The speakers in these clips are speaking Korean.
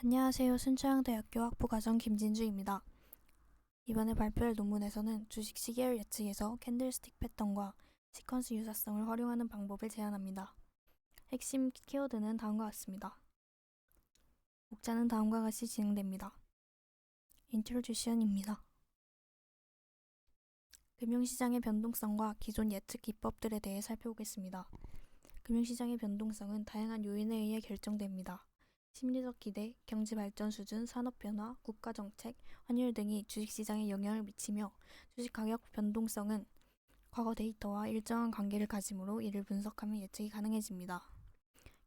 안녕하세요. 순천향대학교 학부과정 김진주입니다. 이번에 발표할 논문에서는 주식 시계열 예측에서 캔들스틱 패턴과 시퀀스 유사성을 활용하는 방법을 제안합니다. 핵심 키워드는 다음과 같습니다. 목차는 다음과 같이 진행됩니다. 인트로듀션입니다. 금융시장의 변동성과 기존 예측 기법들에 대해 살펴보겠습니다. 금융시장의 변동성은 다양한 요인에 의해 결정됩니다. 심리적 기대, 경제 발전 수준, 산업 변화, 국가 정책, 환율 등이 주식시장에 영향을 미치며 주식 가격 변동성은 과거 데이터와 일정한 관계를 가지므로 이를 분석하면 예측이 가능해집니다.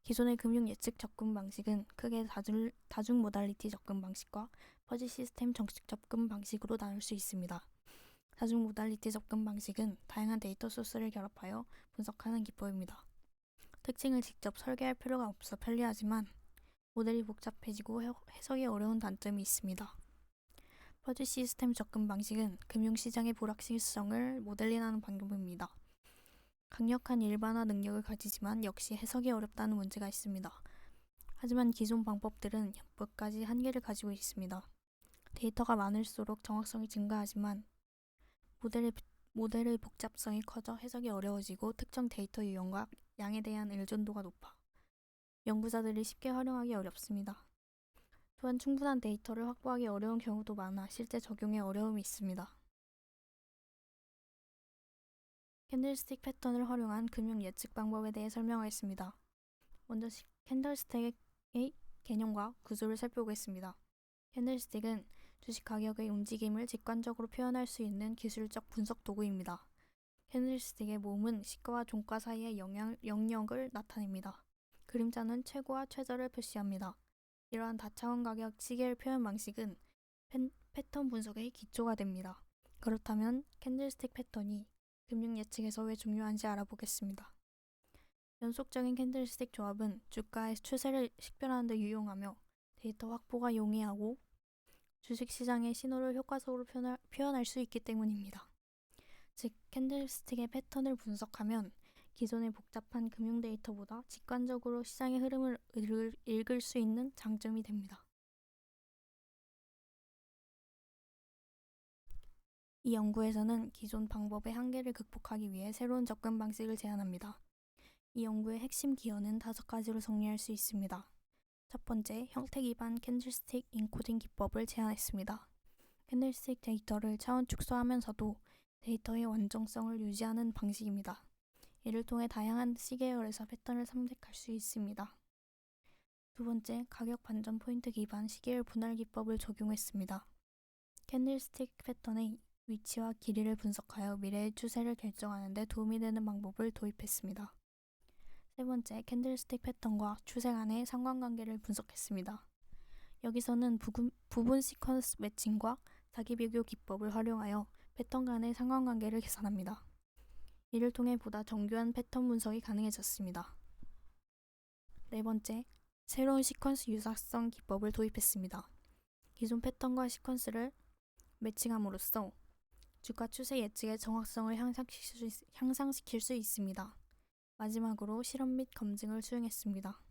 기존의 금융 예측 접근 방식은 크게 다중 모달리티 접근 방식과 퍼지 시스템 정식 접근 방식으로 나눌 수 있습니다. 다중 모달리티 접근 방식은 다양한 데이터 소스를 결합하여 분석하는 기법입니다. 특징을 직접 설계할 필요가 없어 편리하지만 모델이 복잡해지고 해석이 어려운 단점이 있습니다. 퍼지 시스템 접근 방식은 금융시장의 불확실성을 모델링하는 방법입니다. 강력한 일반화 능력을 가지지만 역시 해석이 어렵다는 문제가 있습니다. 하지만 기존 방법들은 몇 가지 한계를 가지고 있습니다. 데이터가 많을수록 정확성이 증가하지만 모델의 복잡성이 커져 해석이 어려워지고 특정 데이터 유형과 양에 대한 의존도가 높아 연구자들이 쉽게 활용하기 어렵습니다. 또한 충분한 데이터를 확보하기 어려운 경우도 많아 실제 적용에 어려움이 있습니다. 캔들스틱 패턴을 활용한 금융 예측 방법에 대해 설명하겠습니다. 먼저 캔들스틱의 개념과 구조를 살펴보겠습니다. 캔들스틱은 주식 가격의 움직임을 직관적으로 표현할 수 있는 기술적 분석 도구입니다. 캔들스틱의 모음은 시가와 종가 사이의 영역을 나타냅니다. 그림자는 최고와 최저를 표시합니다. 이러한 다차원 가격 시계열 표현 방식은 패턴 분석의 기초가 됩니다. 그렇다면 캔들스틱 패턴이 금융 예측에서 왜 중요한지 알아보겠습니다. 연속적인 캔들스틱 조합은 주가의 추세를 식별하는 데 유용하며 데이터 확보가 용이하고 주식시장의 신호를 효과적으로 표현할 수 있기 때문입니다. 즉, 캔들스틱의 패턴을 분석하면 기존의 복잡한 금융 데이터보다 직관적으로 시장의 흐름을 읽을 수 있는 장점이 됩니다. 이 연구에서는 기존 방법의 한계를 극복하기 위해 새로운 접근 방식을 제안합니다. 이 연구의 핵심 기여는 5가지로 정리할 수 있습니다. 첫 번째, 형태 기반 캔들스틱 인코딩 기법을 제안했습니다. 캔들스틱 데이터를 차원 축소하면서도 데이터의 완전성을 유지하는 방식입니다. 이를 통해 다양한 시계열에서 패턴을 탐색할 수 있습니다. 두 번째, 가격 반전 포인트 기반 시계열 분할 기법을 적용했습니다. 캔들스틱 패턴의 위치와 길이를 분석하여 미래의 추세를 결정하는 데 도움이 되는 방법을 도입했습니다. 세 번째, 캔들스틱 패턴과 추세 간의 상관관계를 분석했습니다. 여기서는 부분 시퀀스 매칭과 자기 비교 기법을 활용하여 패턴 간의 상관관계를 계산합니다. 이를 통해 보다 정교한 패턴 분석이 가능해졌습니다. 네 번째, 새로운 시퀀스 유사성 기법을 도입했습니다. 기존 패턴과 시퀀스를 매칭함으로써 주가 추세 예측의 정확성을 향상시킬 수 있습니다. 마지막으로 실험 및 검증을 수행했습니다.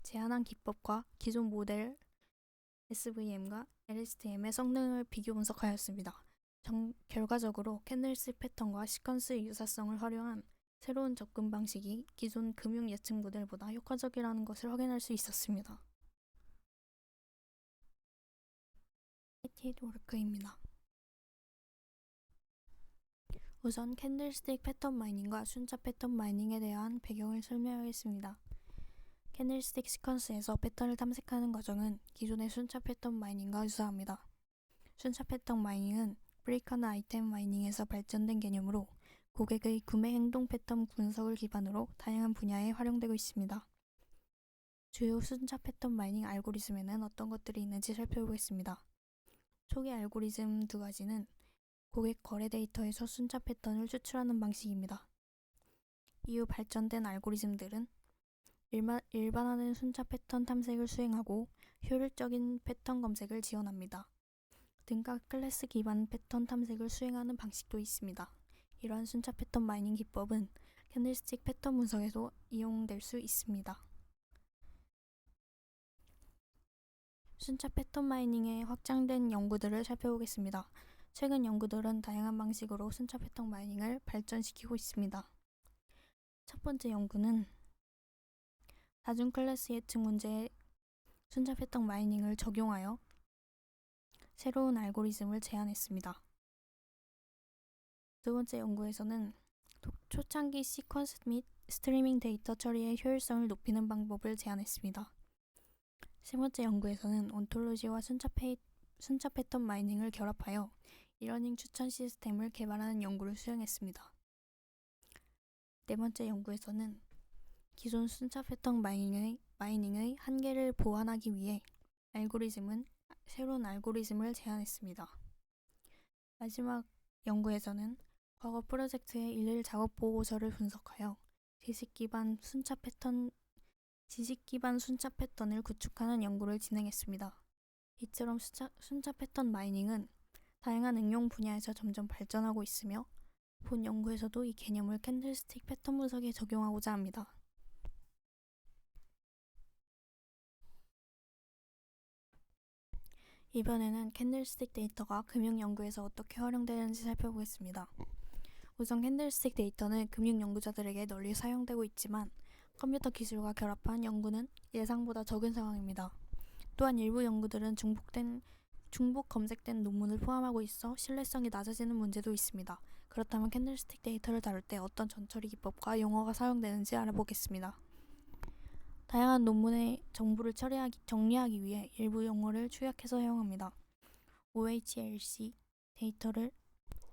제안한 기법과 기존 모델 SVM과 LSTM의 성능을 비교 분석하였습니다. 결과적으로 캔들스틱 패턴과 시퀀스 유사성을 활용한 새로운 접근 방식이 기존 금융 예측 모델보다 효과적이라는 것을 확인할 수 있었습니다. 워크입니다. 우선 캔들스틱 패턴 마이닝과 순차 패턴 마이닝에 대한 배경을 설명하겠습니다. 캔들스틱 시퀀스에서 패턴을 탐색하는 과정은 기존의 순차 패턴 마이닝과 유사합니다. 순차 패턴 마이닝은 브레이크하는 아이템 마이닝에서 발전된 개념으로 고객의 구매 행동 패턴 분석을 기반으로 다양한 분야에 활용되고 있습니다. 주요 순차 패턴 마이닝 알고리즘에는 어떤 것들이 있는지 살펴보겠습니다. 초기 알고리즘 2가지는 고객 거래 데이터에서 순차 패턴을 추출하는 방식입니다. 이후 발전된 알고리즘들은 일반화된 순차 패턴 탐색을 수행하고 효율적인 패턴 검색을 지원합니다. 등가 클래스 기반 패턴 탐색을 수행하는 방식도 있습니다. 이러한 순차 패턴 마이닝 기법은 캔들스틱 패턴 분석에도 이용될 수 있습니다. 순차 패턴 마이닝의 확장된 연구들을 살펴보겠습니다. 최근 연구들은 다양한 방식으로 순차 패턴 마이닝을 발전시키고 있습니다. 첫 번째 연구는 다중 클래스 예측 문제에 순차 패턴 마이닝을 적용하여 새로운 알고리즘을 제안했습니다. 두 번째 연구에서는 초창기 시퀀스 및 스트리밍 데이터 처리의 효율성을 높이는 방법을 제안했습니다. 세 번째 연구에서는 온톨로지와 순차 패턴 마이닝을 결합하여 이러닝 추천 시스템을 개발하는 연구를 수행했습니다. 네 번째 연구에서는 기존 순차 패턴 마이닝의 한계를 보완하기 위해 새로운 알고리즘을 제안했습니다. 마지막 연구에서는 과거 프로젝트의 일일 작업 보고서를 분석하여 지식 기반 순차 패턴을 구축하는 연구를 진행했습니다. 이처럼 순차 패턴 마이닝은 다양한 응용 분야에서 점점 발전하고 있으며 본 연구에서도 이 개념을 캔들스틱 패턴 분석에 적용하고자 합니다. 이번에는 캔들스틱 데이터가 금융 연구에서 어떻게 활용되는지 살펴보겠습니다. 우선 캔들스틱 데이터는 금융 연구자들에게 널리 사용되고 있지만 컴퓨터 기술과 결합한 연구는 예상보다 적은 상황입니다. 또한 일부 연구들은 중복 검색된 논문을 포함하고 있어 신뢰성이 낮아지는 문제도 있습니다. 그렇다면 캔들스틱 데이터를 다룰 때 어떤 전처리 기법과 용어가 사용되는지 알아보겠습니다. 다양한 논문의 정보를 정리하기 위해 일부 용어를 축약해서 사용합니다. OHLC 데이터를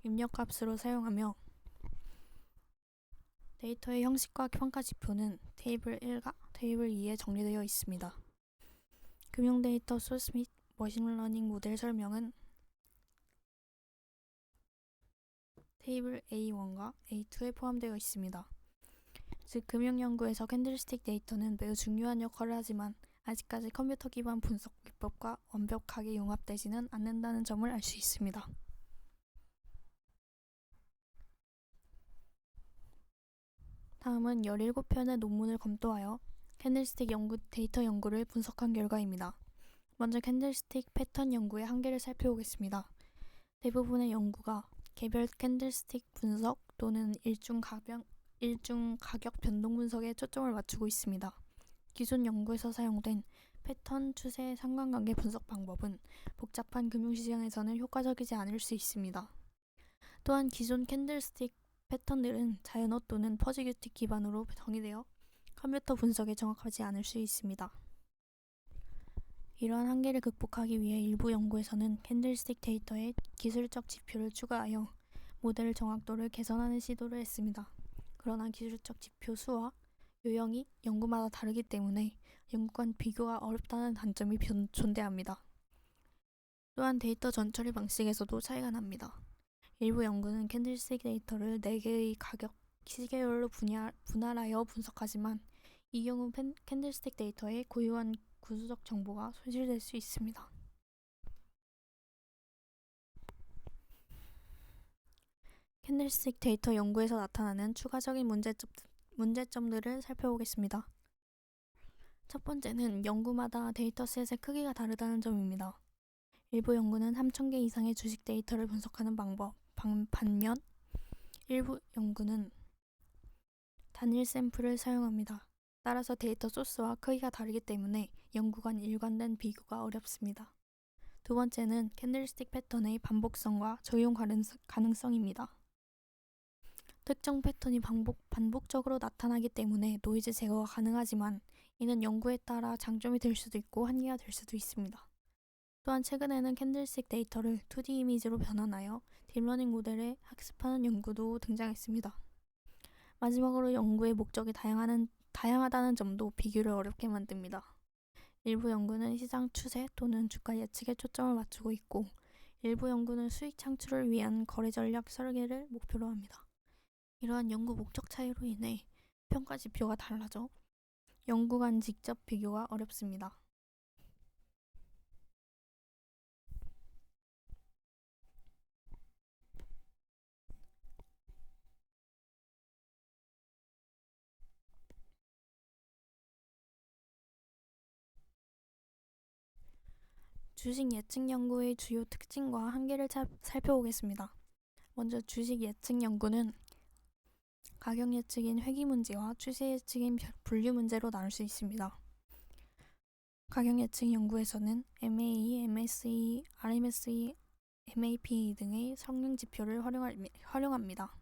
입력값으로 사용하며 데이터의 형식과 평가 지표는 테이블 1과 테이블 2에 정리되어 있습니다. 금융 데이터 소스 및 머신러닝 모델 설명은 테이블 A1과 A2에 포함되어 있습니다. 즉, 금융 연구에서 캔들스틱 데이터는 매우 중요한 역할을 하지만 아직까지 컴퓨터 기반 분석 기법과 완벽하게 융합되지는 않는다는 점을 알 수 있습니다. 다음은 17편의 논문을 검토하여 캔들스틱 데이터 연구를 분석한 결과입니다. 먼저 캔들스틱 패턴 연구의 한계를 살펴보겠습니다. 대부분의 연구가 개별 캔들스틱 분석 또는 일중 가격 변동 분석에 초점을 맞추고 있습니다. 기존 연구에서 사용된 패턴 추세 상관관계 분석 방법은 복잡한 금융시장에서는 효과적이지 않을 수 있습니다. 또한 기존 캔들스틱 패턴들은 자연어 또는 퍼즈규칙 기반으로 정의되어 컴퓨터 분석에 정확하지 않을 수 있습니다. 이러한 한계를 극복하기 위해 일부 연구에서는 캔들스틱 데이터에 기술적 지표를 추가하여 모델 정확도를 개선하는 시도를 했습니다. 그러나 기술적 지표 수와 요령이 연구마다 다르기 때문에 연구 간 비교가 어렵다는 단점이 존재합니다. 또한 데이터 전처리 방식에서도 차이가 납니다. 일부 연구는 캔들스틱 데이터를 4개의 가격 시계열로 분할하여 분석하지만 이 경우 캔들스틱 데이터에 고유한 구조적 정보가 손실될 수 있습니다. 캔들스틱 데이터 연구에서 나타나는 추가적인 문제점들을 살펴보겠습니다. 첫 번째는 연구마다 데이터셋의 크기가 다르다는 점입니다. 일부 연구는 3,000개 이상의 주식 데이터를 분석하는 반면 일부 연구는 단일 샘플을 사용합니다. 따라서 데이터 소스와 크기가 다르기 때문에 연구 간 일관된 비교가 어렵습니다. 두 번째는 캔들스틱 패턴의 반복성과 적용 가능성입니다. 특정 패턴이 반복적으로 나타나기 때문에 노이즈 제거가 가능하지만 이는 연구에 따라 장점이 될 수도 있고 한계가 될 수도 있습니다. 또한 최근에는 캔들스틱 데이터를 2D 이미지로 변환하여 딥러닝 모델에 학습하는 연구도 등장했습니다. 마지막으로 연구의 목적이 다양하다는 점도 비교를 어렵게 만듭니다. 일부 연구는 시장 추세 또는 주가 예측에 초점을 맞추고 있고 일부 연구는 수익 창출을 위한 거래 전략 설계를 목표로 합니다. 이러한 연구 목적 차이로 인해 평가 지표가 달라져 연구 간 직접 비교가 어렵습니다. 주식 예측 연구의 주요 특징과 한계를 살펴보겠습니다. 먼저 주식 예측 연구는 가격 예측인 회귀 문제와 추세 예측인 분류 문제로 나눌 수 있습니다. 가격 예측 연구에서는 MA, MSE, RMSE, MAP 등의 성능 지표를 활용합니다.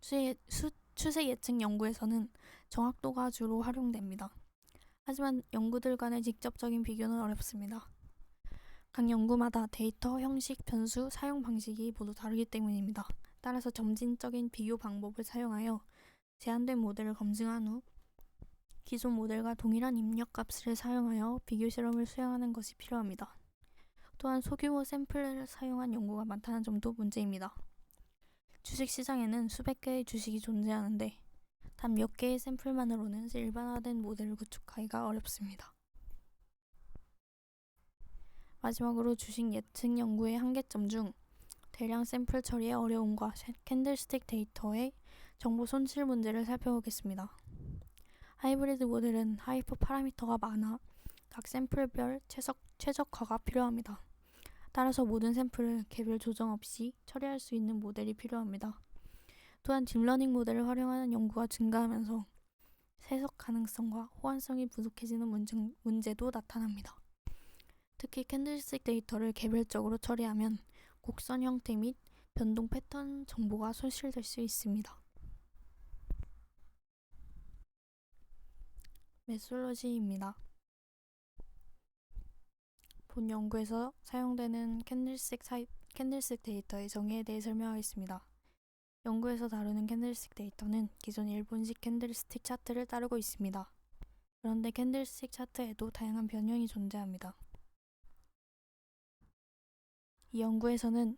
추세 예측 연구에서는 정확도가 주로 활용됩니다. 하지만 연구들 간의 직접적인 비교는 어렵습니다. 각 연구마다 데이터, 형식, 변수, 사용 방식이 모두 다르기 때문입니다. 따라서 점진적인 비교 방법을 사용하여 제한된 모델을 검증한 후 기존 모델과 동일한 입력값을 사용하여 비교 실험을 수행하는 것이 필요합니다. 또한 소규모 샘플을 사용한 연구가 많다는 점도 문제입니다. 주식시장에는 수백 개의 주식이 존재하는데 단 몇 개의 샘플만으로는 일반화된 모델을 구축하기가 어렵습니다. 마지막으로 주식 예측 연구의 한계점 중 대량 샘플 처리의 어려움과 캔들스틱 데이터의 정보 손실 문제를 살펴보겠습니다. 하이브리드 모델은 하이퍼 파라미터가 많아 각 샘플별 최적화가 필요합니다. 따라서 모든 샘플을 개별 조정 없이 처리할 수 있는 모델이 필요합니다. 또한 딥러닝 모델을 활용하는 연구가 증가하면서 해석 가능성과 호환성이 부족해지는 문제도 나타납니다. 특히 캔들스틱 데이터를 개별적으로 처리하면 곡선 형태 및 변동 패턴 정보가 손실될 수 있습니다. 메솔로지입니다. 본 연구에서 사용되는 캔들스틱 데이터의 정의에 대해 설명하겠습니다. 연구에서 다루는 캔들스틱 데이터는 기존 일본식 캔들스틱 차트를 따르고 있습니다. 그런데 캔들스틱 차트에도 다양한 변형이 존재합니다. 이 연구에서는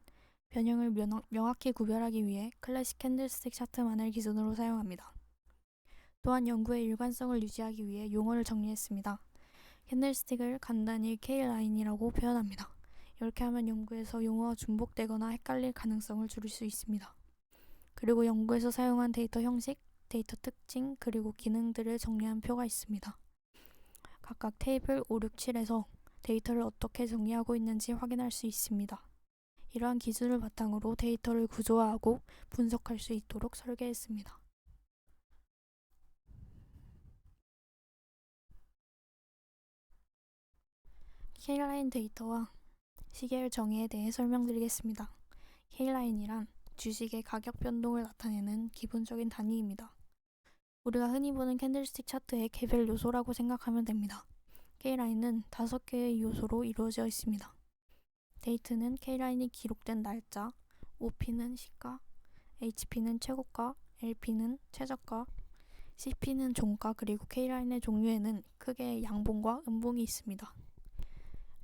변형을 명확히 구별하기 위해 클래식 캔들스틱 차트만을 기준으로 사용합니다. 또한 연구의 일관성을 유지하기 위해 용어를 정리했습니다. 캔들스틱을 간단히 K라인이라고 표현합니다. 이렇게 하면 연구에서 용어가 중복되거나 헷갈릴 가능성을 줄일 수 있습니다. 그리고 연구에서 사용한 데이터 형식, 데이터 특징, 그리고 기능들을 정리한 표가 있습니다. 각각 테이블 5, 6, 7에서 데이터를 어떻게 정리하고 있는지 확인할 수 있습니다. 이러한 기준을 바탕으로 데이터를 구조화하고 분석할 수 있도록 설계했습니다. K라인 데이터와 시계열 정의에 대해 설명드리겠습니다. K라인이란 주식의 가격 변동을 나타내는 기본적인 단위입니다. 우리가 흔히 보는 캔들스틱 차트의 개별 요소라고 생각하면 됩니다. K라인은 5개의 요소로 이루어져 있습니다. 데이트는 K라인이 기록된 날짜, OP는 시가, HP는 최고가, LP는 최저가, CP는 종가, 그리고 K라인의 종류에는 크게 양봉과 음봉이 있습니다.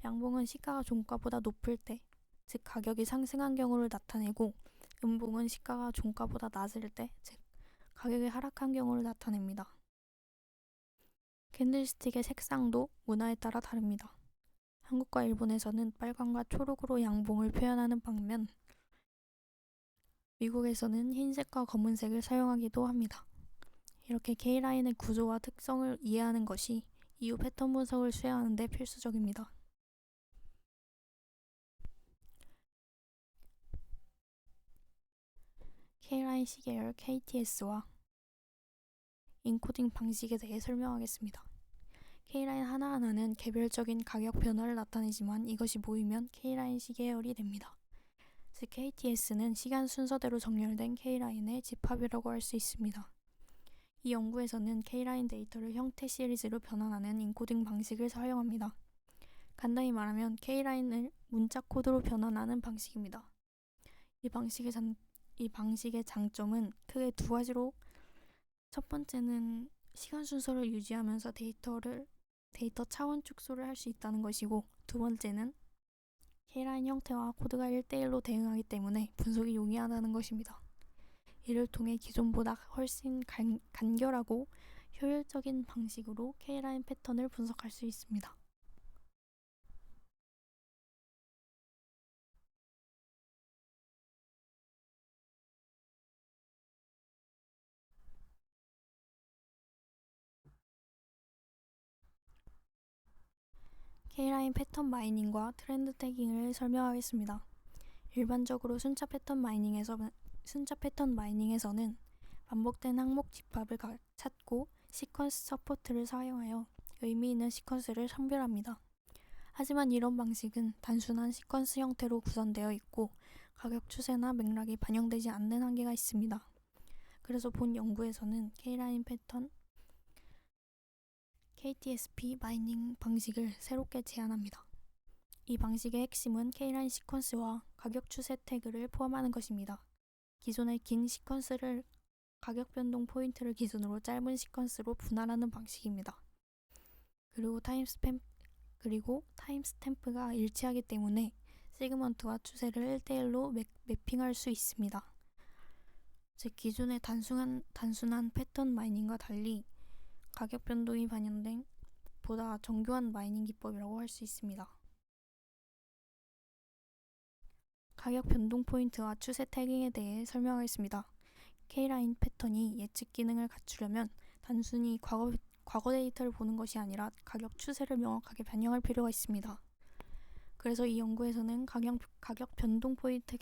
양봉은 시가가 종가보다 높을 때, 즉 가격이 상승한 경우를 나타내고, 음봉은 시가가 종가보다 낮을 때, 즉 가격이 하락한 경우를 나타냅니다. 캔들스틱의 색상도 문화에 따라 다릅니다. 한국과 일본에서는 빨강과 초록으로 양봉을 표현하는 반면 미국에서는 흰색과 검은색을 사용하기도 합니다. 이렇게 K라인의 구조와 특성을 이해하는 것이 이후 패턴 분석을 수행하는 데 필수적입니다. K라인 시계열 KTS와 인코딩 방식에 대해 설명하겠습니다. K라인 하나하나는 개별적인 가격 변화를 나타내지만 이것이 모이면 K라인 시계열이 됩니다. 즉 KTS는 시간 순서대로 정렬된 K라인의 집합이라고 할 수 있습니다. 이 연구에서는 K라인 데이터를 형태 시리즈로 변환하는 인코딩 방식을 사용합니다. 간단히 말하면 K라인을 문자 코드로 변환하는 방식입니다. 이 방식의 장점은 크게 두 가지로, 첫 번째는 시간 순서를 유지하면서 데이터 차원 축소를 할 수 있다는 것이고, 두 번째는 K라인 형태와 코드가 1대1로 대응하기 때문에 분석이 용이하다는 것입니다. 이를 통해 기존보다 훨씬 간결하고 효율적인 방식으로 K라인 패턴을 분석할 수 있습니다. K라인 K라인 패턴 마이닝과 트렌드 태깅을 설명하겠습니다. 일반적으로 순차 패턴 마이닝에서는 반복된 항목 집합을 찾고 시퀀스 서포트를 사용하여 의미 있는 시퀀스를 선별합니다. 하지만 이런 방식은 단순한 시퀀스 형태로 구성되어 있고 가격 추세나 맥락이 반영되지 않는 한계가 있습니다. 그래서 본 연구에서는 K라인 패턴 KTSP 마이닝 방식을 새롭게 제안합니다. 이 방식의 핵심은 K라인 시퀀스와 가격 추세 태그를 포함하는 것입니다. 기존의 긴 시퀀스를 가격 변동 포인트를 기준으로 짧은 시퀀스로 분할하는 방식입니다. 그리고 타임스탬프가 일치하기 때문에 세그먼트와 추세를 1대1로 매핑할 수 있습니다. 즉 기존의 단순한 패턴 마이닝과 달리 가격 변동이 반영된 보다 정교한 마이닝 기법이라고 할 수 있습니다. 가격 변동 포인트와 추세 태깅에 대해 설명하겠습니다. K라인 패턴이 예측 기능을 갖추려면 단순히 과거 데이터를 보는 것이 아니라 가격 추세를 명확하게 반영할 필요가 있습니다. 그래서 이 연구에서는 가격 변동 포인트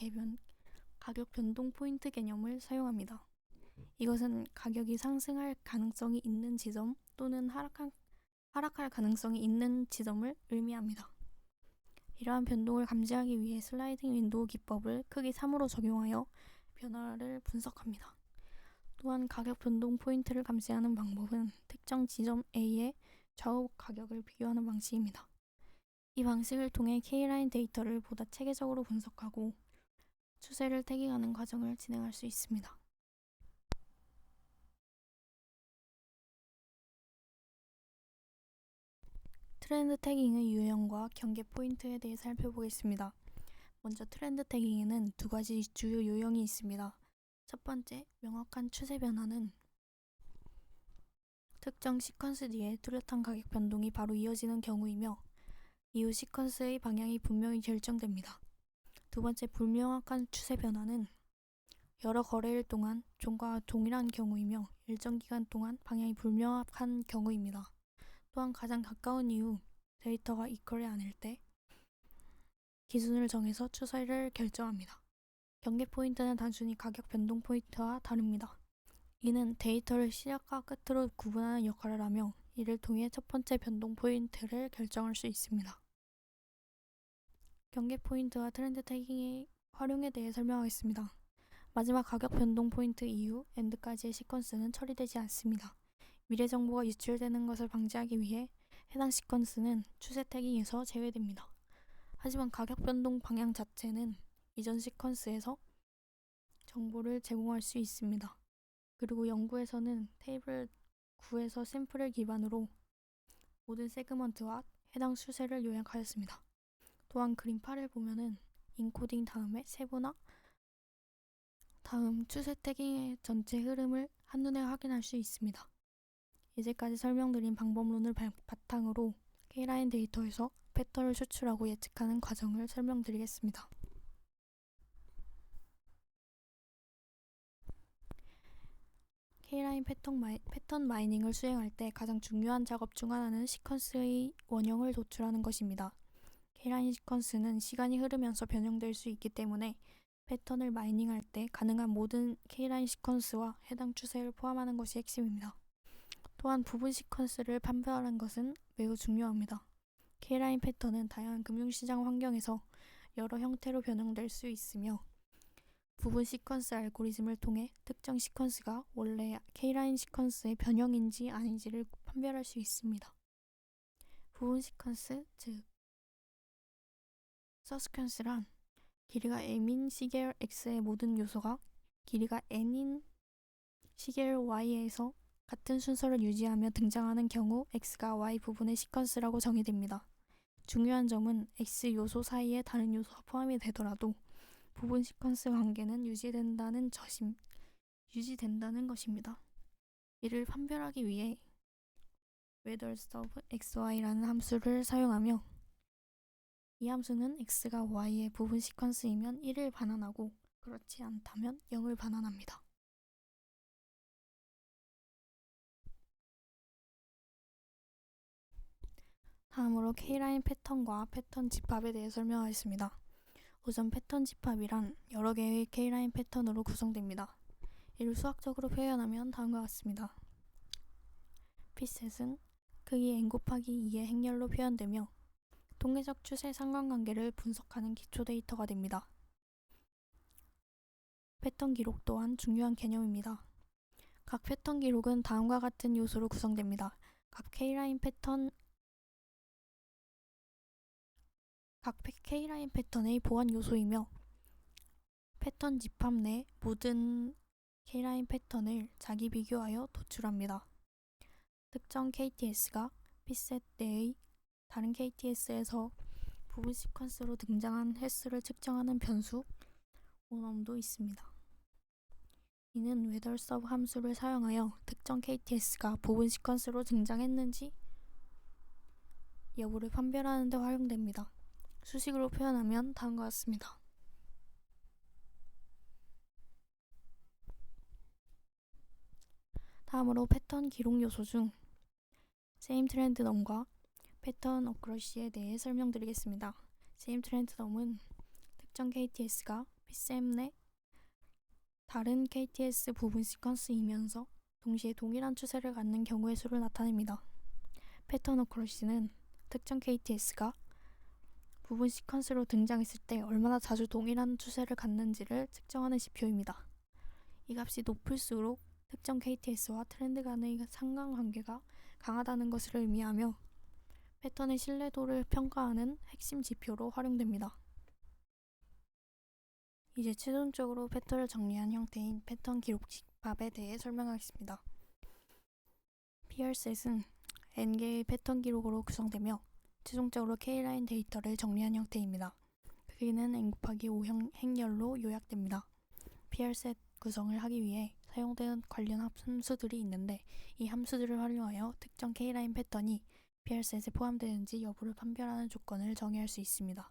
개념을 사용합니다. 이것은 가격이 상승할 가능성이 있는 지점 또는 하락할 가능성이 있는 지점을 의미합니다. 이러한 변동을 감지하기 위해 슬라이딩 윈도우 기법을 크기 3으로 적용하여 변화를 분석합니다. 또한 가격 변동 포인트를 감지하는 방법은 특정 지점 A의 좌우 가격을 비교하는 방식입니다. 이 방식을 통해 K라인 데이터를 보다 체계적으로 분석하고 추세를 태깅하는 과정을 진행할 수 있습니다. 트렌드 태깅의 유형과 경계 포인트에 대해 살펴보겠습니다. 먼저 트렌드 태깅에는 두 가지 주요 유형이 있습니다. 첫 번째, 명확한 추세 변화는 특정 시퀀스 뒤에 뚜렷한 가격 변동이 바로 이어지는 경우이며 이후 시퀀스의 방향이 분명히 결정됩니다. 두 번째, 불명확한 추세 변화는 여러 거래일 동안 종가 동일한 경우이며 일정 기간 동안 방향이 불명확한 경우입니다. 또한 가장 가까운 이후 데이터가 이퀄이 아닐 때 기준을 정해서 추세를 결정합니다. 경계 포인트는 단순히 가격 변동 포인트와 다릅니다. 이는 데이터를 시작과 끝으로 구분하는 역할을 하며 이를 통해 첫 번째 변동 포인트를 결정할 수 있습니다. 경계 포인트와 트렌드 태깅의 활용에 대해 설명하겠습니다. 마지막 가격 변동 포인트 이후 엔드까지의 시퀀스는 처리되지 않습니다. 미래 정보가 유출되는 것을 방지하기 위해 해당 시퀀스는 추세 태깅에서 제외됩니다. 하지만 가격 변동 방향 자체는 이전 시퀀스에서 정보를 제공할 수 있습니다. 그리고 연구에서는 테이블 9에서 샘플을 기반으로 모든 세그먼트와 해당 추세를 요약하였습니다. 또한 그림 8을 보면은 인코딩 다음에 세분화 다음 추세 태깅의 전체 흐름을 한눈에 확인할 수 있습니다. 이제까지 설명드린 방법론을 바탕으로 K라인 데이터에서 패턴을 추출하고 예측하는 과정을 설명드리겠습니다. K라인 패턴 마이닝을 수행할 때 가장 중요한 작업 중 하나는 시퀀스의 원형을 도출하는 것입니다. K라인 시퀀스는 시간이 흐르면서 변형될 수 있기 때문에 패턴을 마이닝할 때 가능한 모든 K라인 시퀀스와 해당 추세를 포함하는 것이 핵심입니다. 또한 부분 시퀀스를 판별하는 것은 매우 중요합니다. K라인 패턴은 다양한 금융시장 환경에서 여러 형태로 변형될 수 있으며 부분 시퀀스 알고리즘을 통해 특정 시퀀스가 원래 K라인 시퀀스의 변형인지 아닌지를 판별할 수 있습니다. 부분 시퀀스, 즉 서스퀀스란 길이가 m인 시계열 x의 모든 요소가 길이가 n인 시계열 y에서 같은 순서를 유지하며 등장하는 경우 x가 y 부분의 시퀀스라고 정의됩니다. 중요한 점은 x 요소 사이에 다른 요소가 포함이 되더라도 부분 시퀀스 관계는 유지된다는 것입니다. 이를 판별하기 위해 whether_xy라는 함수를 사용하며 이 함수는 x가 y의 부분 시퀀스이면 1을 반환하고 그렇지 않다면 0을 반환합니다. 다음으로 K라인 패턴과 패턴 집합에 대해 설명하겠습니다. 우선 패턴 집합이란 여러 개의 K라인 패턴으로 구성됩니다. 이를 수학적으로 표현하면 다음과 같습니다. P셋은 크기 n 곱하기 2의 행렬로 표현되며 통계적 추세 상관관계를 분석하는 기초 데이터가 됩니다. 패턴 기록 또한 중요한 개념입니다. 각 패턴 기록은 다음과 같은 요소로 구성됩니다. 각 K라인 패턴의 보완 요소이며 패턴 집합 내 모든 K라인 패턴을 자기 비교하여 도출합니다. 특정 KTS가 P셋 내의 다른 KTS에서 부분 시퀀스로 등장한 횟수를 측정하는 변수 오넘도 있습니다. 이는 웨더섭 함수를 사용하여 특정 KTS가 부분 시퀀스로 등장했는지 여부를 판별하는 데 활용됩니다. 수식으로 표현하면 다음과 같습니다. 다음으로 패턴 기록 요소 중 세임 트렌드 넘과 패턴 어크러시에 대해 설명드리겠습니다. 세임 트렌드 넘은 특정 KTS가 P셈 내 다른 KTS 부분 시퀀스이면서 동시에 동일한 추세를 갖는 경우의 수를 나타냅니다. 패턴 어크러시는 특정 KTS가 부분 시퀀스로 등장했을 때 얼마나 자주 동일한 추세를 갖는지를 측정하는 지표입니다. 이 값이 높을수록 특정 KTS와 트렌드 간의 상관관계가 강하다는 것을 의미하며 패턴의 신뢰도를 평가하는 핵심 지표로 활용됩니다. 이제 최종적으로 패턴을 정리한 형태인 패턴 기록 집합에 대해 설명하겠습니다. PR셋은 n개의 패턴 기록으로 구성되며 최종적으로 K라인 데이터를 정리한 형태입니다. 크기는 n 곱하기 5형 행렬로 요약됩니다. PR셋 구성을 하기 위해 사용되는 관련 함수들이 있는데 이 함수들을 활용하여 특정 K라인 패턴이 PR셋에 포함되는지 여부를 판별하는 조건을 정의할 수 있습니다.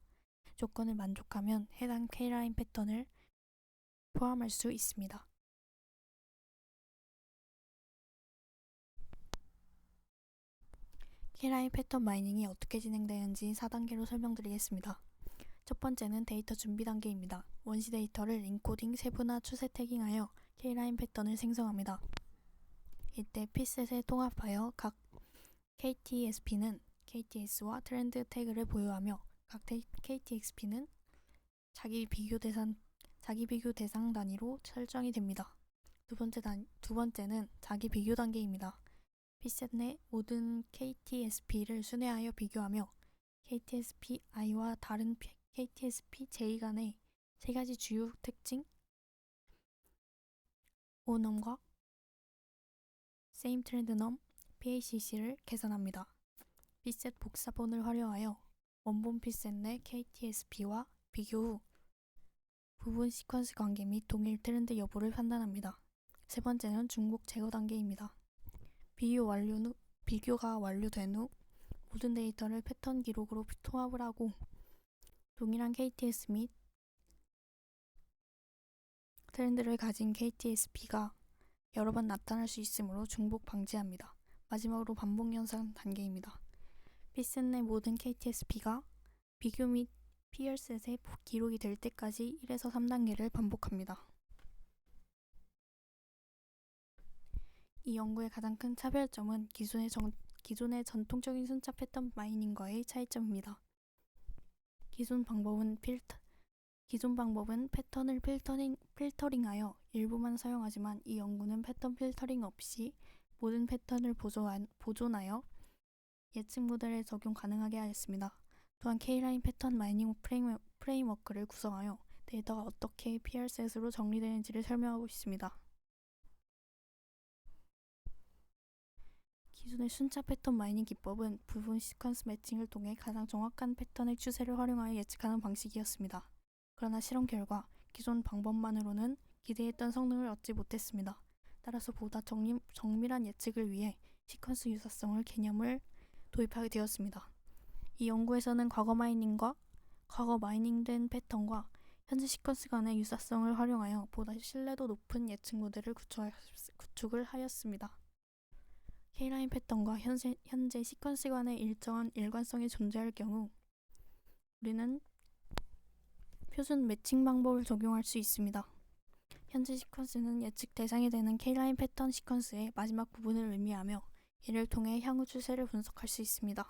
조건을 만족하면 해당 K라인 패턴을 포함할 수 있습니다. K라인 패턴 마이닝이 어떻게 진행되는지 4단계로 설명드리겠습니다. 첫 번째는 데이터 준비 단계입니다. 원시 데이터를 인코딩, 세분화, 추세 태깅하여 K라인 패턴을 생성합니다. 이때 P셋에 통합하여 각 KTSP는 KTS와 트렌드 태그를 보유하며 각 KTXP는 자기 비교 대상 단위로 설정이 됩니다. 두 번째는 자기 비교 단계입니다. P셋 내 모든 KTSP를 순회하여 비교하며 KTSP i와 다른 KTSP j 간의 세 가지 주요 특징 오넘과 세임 트렌드 넘 PACC를 계산합니다. P셋 복사본을 활용하여 원본 P셋 내 KTSP와 비교 후 부분 시퀀스 관계 및 동일 트렌드 여부를 판단합니다. 세 번째는 중복 제거 단계입니다. 비교가 완료된 후 모든 데이터를 패턴 기록으로 통합을 하고 동일한 KTS 및 트렌드를 가진 KTSP가 여러 번 나타날 수 있으므로 중복 방지합니다. 마지막으로 반복 연산 단계입니다. P셋 내 모든 KTSP가 비교 및 PR셋에 기록이 될 때까지 1에서 3단계를 반복합니다. 이 연구의 가장 큰 차별점은 기존의 전통적인 순차 패턴 마이닝과의 차이점입니다. 기존 방법은 패턴을 필터링하여 일부만 사용하지만 이 연구는 패턴 필터링 없이 모든 패턴을 보존하여 예측 모델에 적용 가능하게 하였습니다. 또한 K라인 패턴 마이닝 프레임워크를 구성하여 데이터가 어떻게 PR셋으로 정리되는지를 설명하고 있습니다. 기존의 순차 패턴 마이닝 기법은 부분 시퀀스 매칭을 통해 가장 정확한 패턴의 추세를 활용하여 예측하는 방식이었습니다. 그러나 실험 결과 기존 방법만으로는 기대했던 성능을 얻지 못했습니다. 따라서 보다 정밀한 예측을 위해 시퀀스 유사성을 개념을 도입하게 되었습니다. 이 연구에서는 과거 마이닝된 패턴과 현재 시퀀스 간의 유사성을 활용하여 보다 신뢰도 높은 예측 모델을 구축을 하였습니다. K라인 패턴과 현재 시퀀스 간의 일정한 일관성이 존재할 경우 우리는 표준 매칭 방법을 적용할 수 있습니다. 현재 시퀀스는 예측 대상이 되는 K라인 패턴 시퀀스의 마지막 부분을 의미하며 이를 통해 향후 추세를 분석할 수 있습니다.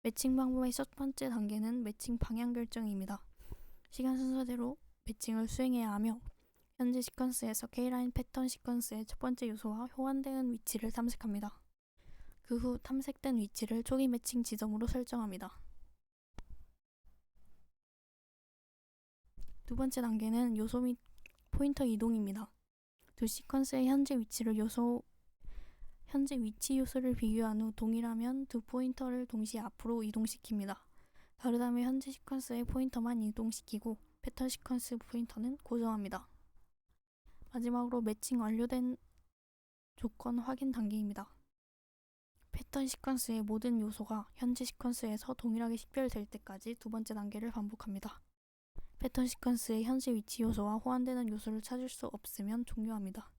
매칭 방법의 첫 번째 단계는 매칭 방향 결정입니다. 시간 순서대로 매칭을 수행해야 하며 현재 시퀀스에서 K라인 패턴 시퀀스의 첫 번째 요소와 호환되는 위치를 탐색합니다. 그 후 탐색된 위치를 초기 매칭 지점으로 설정합니다. 두 번째 단계는 요소 및 포인터 이동입니다. 두 시퀀스의 현재 위치 요소를 비교한 후 동일하면 두 포인터를 동시에 앞으로 이동시킵니다. 다르다면 현재 시퀀스의 포인터만 이동시키고 패턴 시퀀스 포인터는 고정합니다. 마지막으로 매칭 완료된 조건 확인 단계입니다. 패턴 시퀀스의 모든 요소가 현재 시퀀스에서 동일하게 식별될 때까지 두 번째 단계를 반복합니다. 패턴 시퀀스의 현재 위치 요소와 호환되는 요소를 찾을 수 없으면 종료합니다.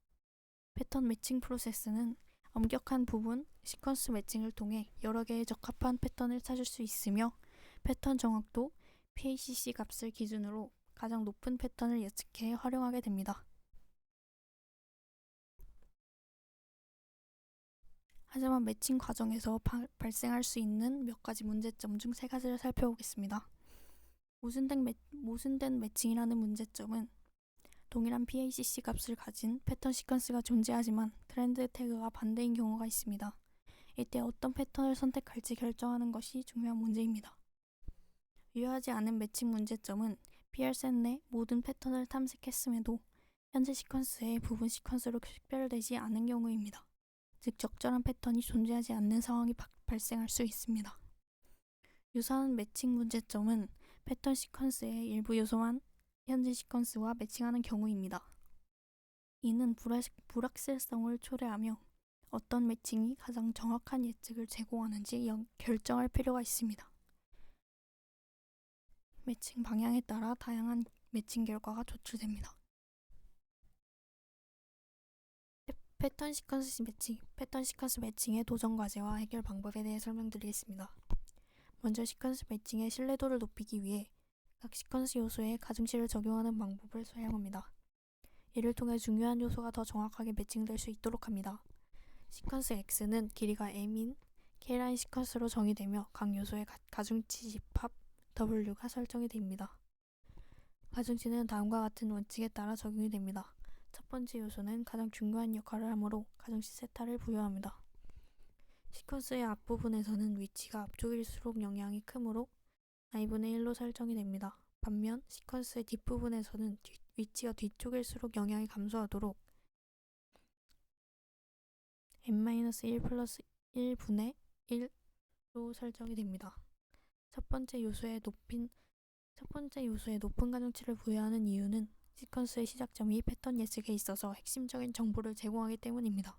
패턴 매칭 프로세스는 엄격한 부분 시퀀스 매칭을 통해 여러 개의 적합한 패턴을 찾을 수 있으며 패턴 정확도 PACC 값을 기준으로 가장 높은 패턴을 예측해 활용하게 됩니다. 하지만 매칭 과정에서 발생할 수 있는 몇 가지 문제점 중 세 가지를 살펴보겠습니다. 모순된 매칭이라는 문제점은 동일한 PACC 값을 가진 패턴 시퀀스가 존재하지만 트렌드 태그가 반대인 경우가 있습니다. 이때 어떤 패턴을 선택할지 결정하는 것이 중요한 문제입니다. 유효하지 않은 매칭 문제점은 PR셋 내 모든 패턴을 탐색했음에도 현재 시퀀스의 부분 시퀀스로 식별되지 않은 경우입니다. 즉 적절한 패턴이 존재하지 않는 상황이 발생할 수 있습니다. 유사한 매칭 문제점은 패턴 시퀀스의 일부 요소만 현재 시퀀스와 매칭하는 경우입니다. 이는 불확실성을 초래하며 어떤 매칭이 가장 정확한 예측을 제공하는지 결정할 필요가 있습니다. 매칭 방향에 따라 다양한 매칭 결과가 도출됩니다. 패턴 시퀀스 매칭의 도전 과제와 해결 방법에 대해 설명드리겠습니다. 먼저 시퀀스 매칭의 신뢰도를 높이기 위해 각 시퀀스 요소에 가중치를 적용하는 방법을 사용합니다. 이를 통해 중요한 요소가 더 정확하게 매칭될 수 있도록 합니다. 시퀀스 X는 길이가 m인 K라인 시퀀스로 정의되며 각 요소의 가중치 집합 W가 설정이 됩니다. 가중치는 다음과 같은 원칙에 따라 적용이 됩니다. 첫 번째 요소는 가장 중요한 역할을 하므로 가중치 세타를 부여합니다. 시퀀스의 앞부분에서는 위치가 앞쪽일수록 영향이 크므로 i분의 1로 설정이 됩니다. 반면 시퀀스의 뒷부분에서는 위치가 뒤쪽일수록 영향이 감소하도록 n-1 플러스 1분의 1로 설정이 됩니다. 첫 번째 요소에 높은 가중치를 부여하는 이유는 시퀀스의 시작점이 패턴 예측에 있어서 핵심적인 정보를 제공하기 때문입니다.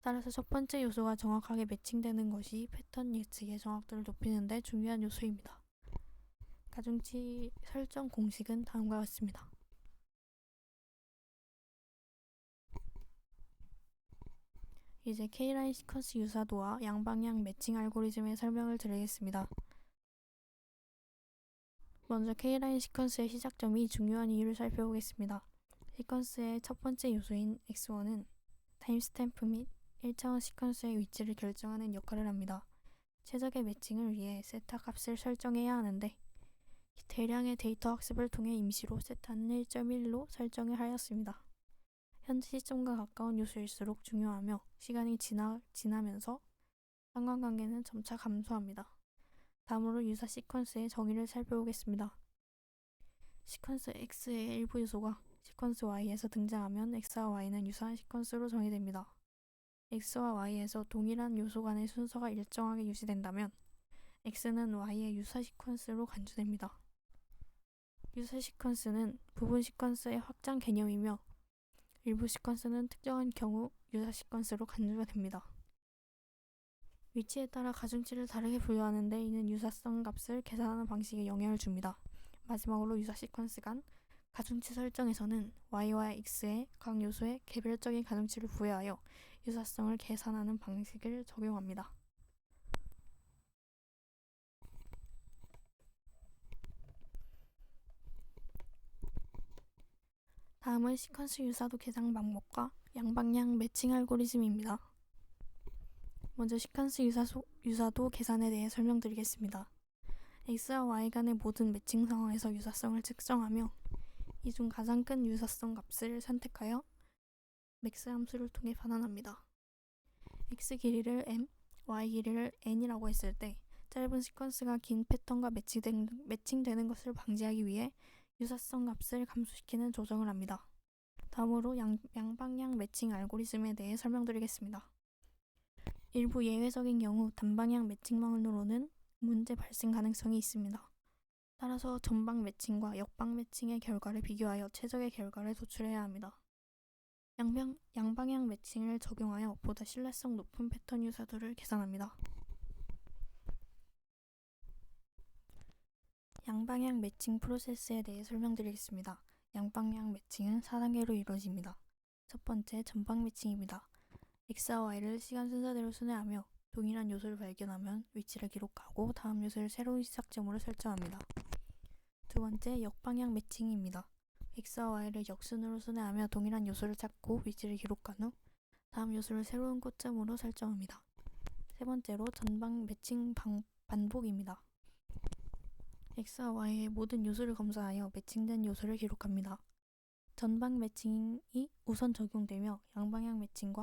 따라서 첫 번째 요소가 정확하게 매칭되는 것이 패턴 예측의 정확도를 높이는 데 중요한 요소입니다. 가중치 설정 공식은 다음과 같습니다. 이제 K라인 시퀀스 유사도와 양방향 매칭 알고리즘의 설명을 드리겠습니다. 먼저 K라인 시퀀스의 시작점이 중요한 이유를 살펴보겠습니다. 시퀀스의 첫 번째 요소인 X1은 타임스탬프 및 1차원 시퀀스의 위치를 결정하는 역할을 합니다. 최적의 매칭을 위해 세타 값을 설정해야 하는데 대량의 데이터 학습을 통해 임시로 세타는 1.1로 설정을 하였습니다. 현재 시점과 가까운 요소일수록 중요하며 시간이 지나면서 상관관계는 점차 감소합니다. 다음으로 유사 시퀀스의 정의를 살펴보겠습니다. 시퀀스 X의 일부 요소가 시퀀스 Y에서 등장하면 X와 Y는 유사한 시퀀스로 정의됩니다. X와 Y에서 동일한 요소 간의 순서가 일정하게 유지된다면 X는 Y의 유사 시퀀스로 간주됩니다. 유사 시퀀스는 부분 시퀀스의 확장 개념이며 일부 시퀀스는 특정한 경우 유사 시퀀스로 간주가 됩니다. 위치에 따라 가중치를 다르게 부여하는데 이는 유사성 값을 계산하는 방식에 영향을 줍니다. 마지막으로 유사 시퀀스 간 가중치 설정에서는 Y와 X의 각 요소에 개별적인 가중치를 부여하여 유사성을 계산하는 방식을 적용합니다. 다음은 시퀀스 유사도 계산 방법과 양방향 매칭 알고리즘입니다. 먼저 시퀀스 유사도 계산에 대해 설명드리겠습니다. X와 Y 간의 모든 매칭 상황에서 유사성을 측정하며 이 중 가장 큰 유사성 값을 선택하여 맥스 함수를 통해 반환합니다. X 길이를 m, Y 길이를 n이라고 했을 때 짧은 시퀀스가 긴 패턴과 매칭되는 것을 방지하기 위해 유사성 값을 감소시키는 조정을 합니다. 다음으로 양방향 매칭 알고리즘에 대해 설명드리겠습니다. 일부 예외적인 경우 단방향 매칭만으로는 문제 발생 가능성이 있습니다. 따라서 전방 매칭과 역방 매칭의 결과를 비교하여 최적의 결과를 도출해야 합니다. 양방향 매칭을 적용하여 보다 신뢰성 높은 패턴 유사도를 계산합니다. 양방향 매칭 프로세스에 대해 설명드리겠습니다. 양방향 매칭은 4단계로 이루어집니다. 첫 번째, 전방 매칭입니다. X와 Y를 시간 순서대로 순회하며 동일한 요소를 발견하면 위치를 기록하고 다음 요소를 새로운 시작점으로 설정합니다. 두 번째, 역방향 매칭입니다. X와 Y를 역순으로 순회하며 동일한 요소를 찾고 위치를 기록한 후 다음 요소를 새로운 고점으로 설정합니다. 세 번째로, 전방 매칭 반복입니다. X와 Y의 모든 요소를 검사하여 매칭된 요소를 기록합니다. 전방 매칭이 우선 적용되며 양방향 매칭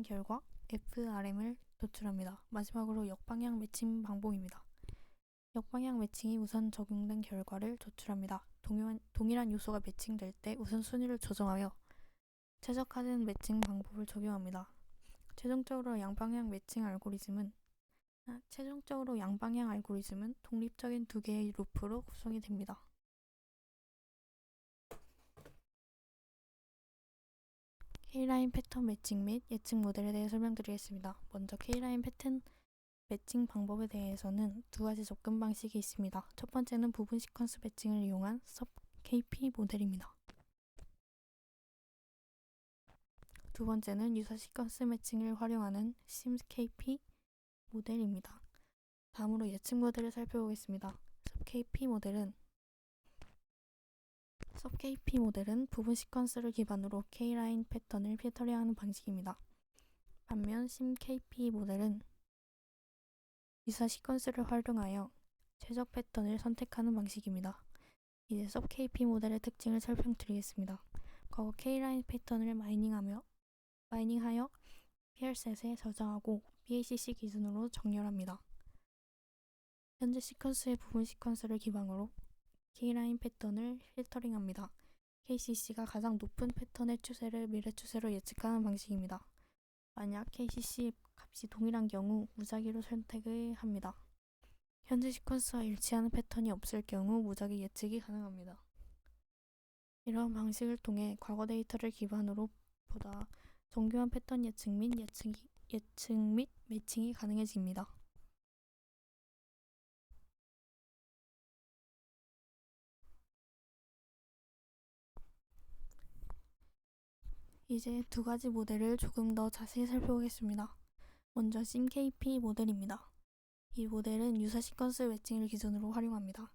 결과 FRM을 도출합니다. 마지막으로 역방향 매칭 반복입니다. 역방향 매칭이 우선 적용된 결과를 도출합니다. 동일한 요소가 매칭될 때 우선순위를 조정하여 최적화된 매칭 방법을 적용합니다. 최종적으로 양방향 알고리즘은 독립적인 두 개의 루프로 구성이 됩니다. K라인 패턴 매칭 및 예측 모델에 대해 설명드리겠습니다. 먼저 K라인 패턴 매칭 방법에 대해서는 두 가지 접근 방식이 있습니다. 첫 번째는 부분 시퀀스 매칭을 이용한 SUB-KP 모델입니다. 두 번째는 유사 시퀀스 매칭을 활용하는 SIMS-KP 모델입니다. 다음으로 예측 모델을 살펴보겠습니다. SUB-KP 모델은 부분 시퀀스를 기반으로 K라인 패턴을 필터링하는 방식입니다. 반면 SIM-KP 모델은 유사 시퀀스를 활용하여 최적 패턴을 선택하는 방식입니다. 이제 SUB-KP 모델의 특징을 설명드리겠습니다. 과거 K라인 패턴을 마이닝하여 peerset에 저장하고 BACC 기준으로 정렬합니다. 현재 시퀀스의 부분 시퀀스를 기반으로 K라인 패턴을 필터링합니다. KCC가 가장 높은 패턴의 추세를 미래 추세로 예측하는 방식입니다. 만약 KCC 값이 동일한 경우 무작위로 선택을 합니다. 현재 시퀀스와 일치하는 패턴이 없을 경우 무작위 예측이 가능합니다. 이러한 방식을 통해 과거 데이터를 기반으로 보다 정교한 패턴 예측 및 매칭이 가능해집니다. 이제 두 가지 모델을 조금 더 자세히 살펴보겠습니다. 먼저 SIM-KP 모델입니다. 이 모델은 유사 시퀀스 매칭을 기준으로 활용합니다.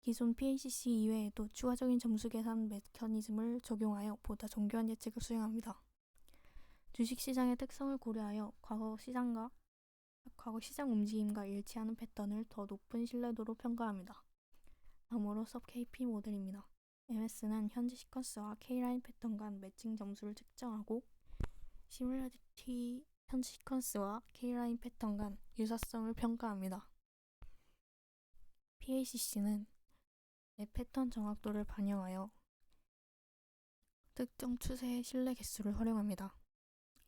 기존 PACC 이외에도 추가적인 점수 계산 메커니즘을 적용하여 보다 정교한 예측을 수행합니다. 주식시장의 특성을 고려하여 과거 시장 움직임과 일치하는 패턴을 더 높은 신뢰도로 평가합니다. 다음으로 SUB-KP 모델입니다. MS는 현재 시퀀스와 K라인 패턴 간 매칭 점수를 측정하고 시뮬러티 현재 시퀀스와 K라인 패턴 간 유사성을 평가합니다. PACC는 내 패턴 정확도를 반영하여 특정 추세의 신뢰 개수를 활용합니다.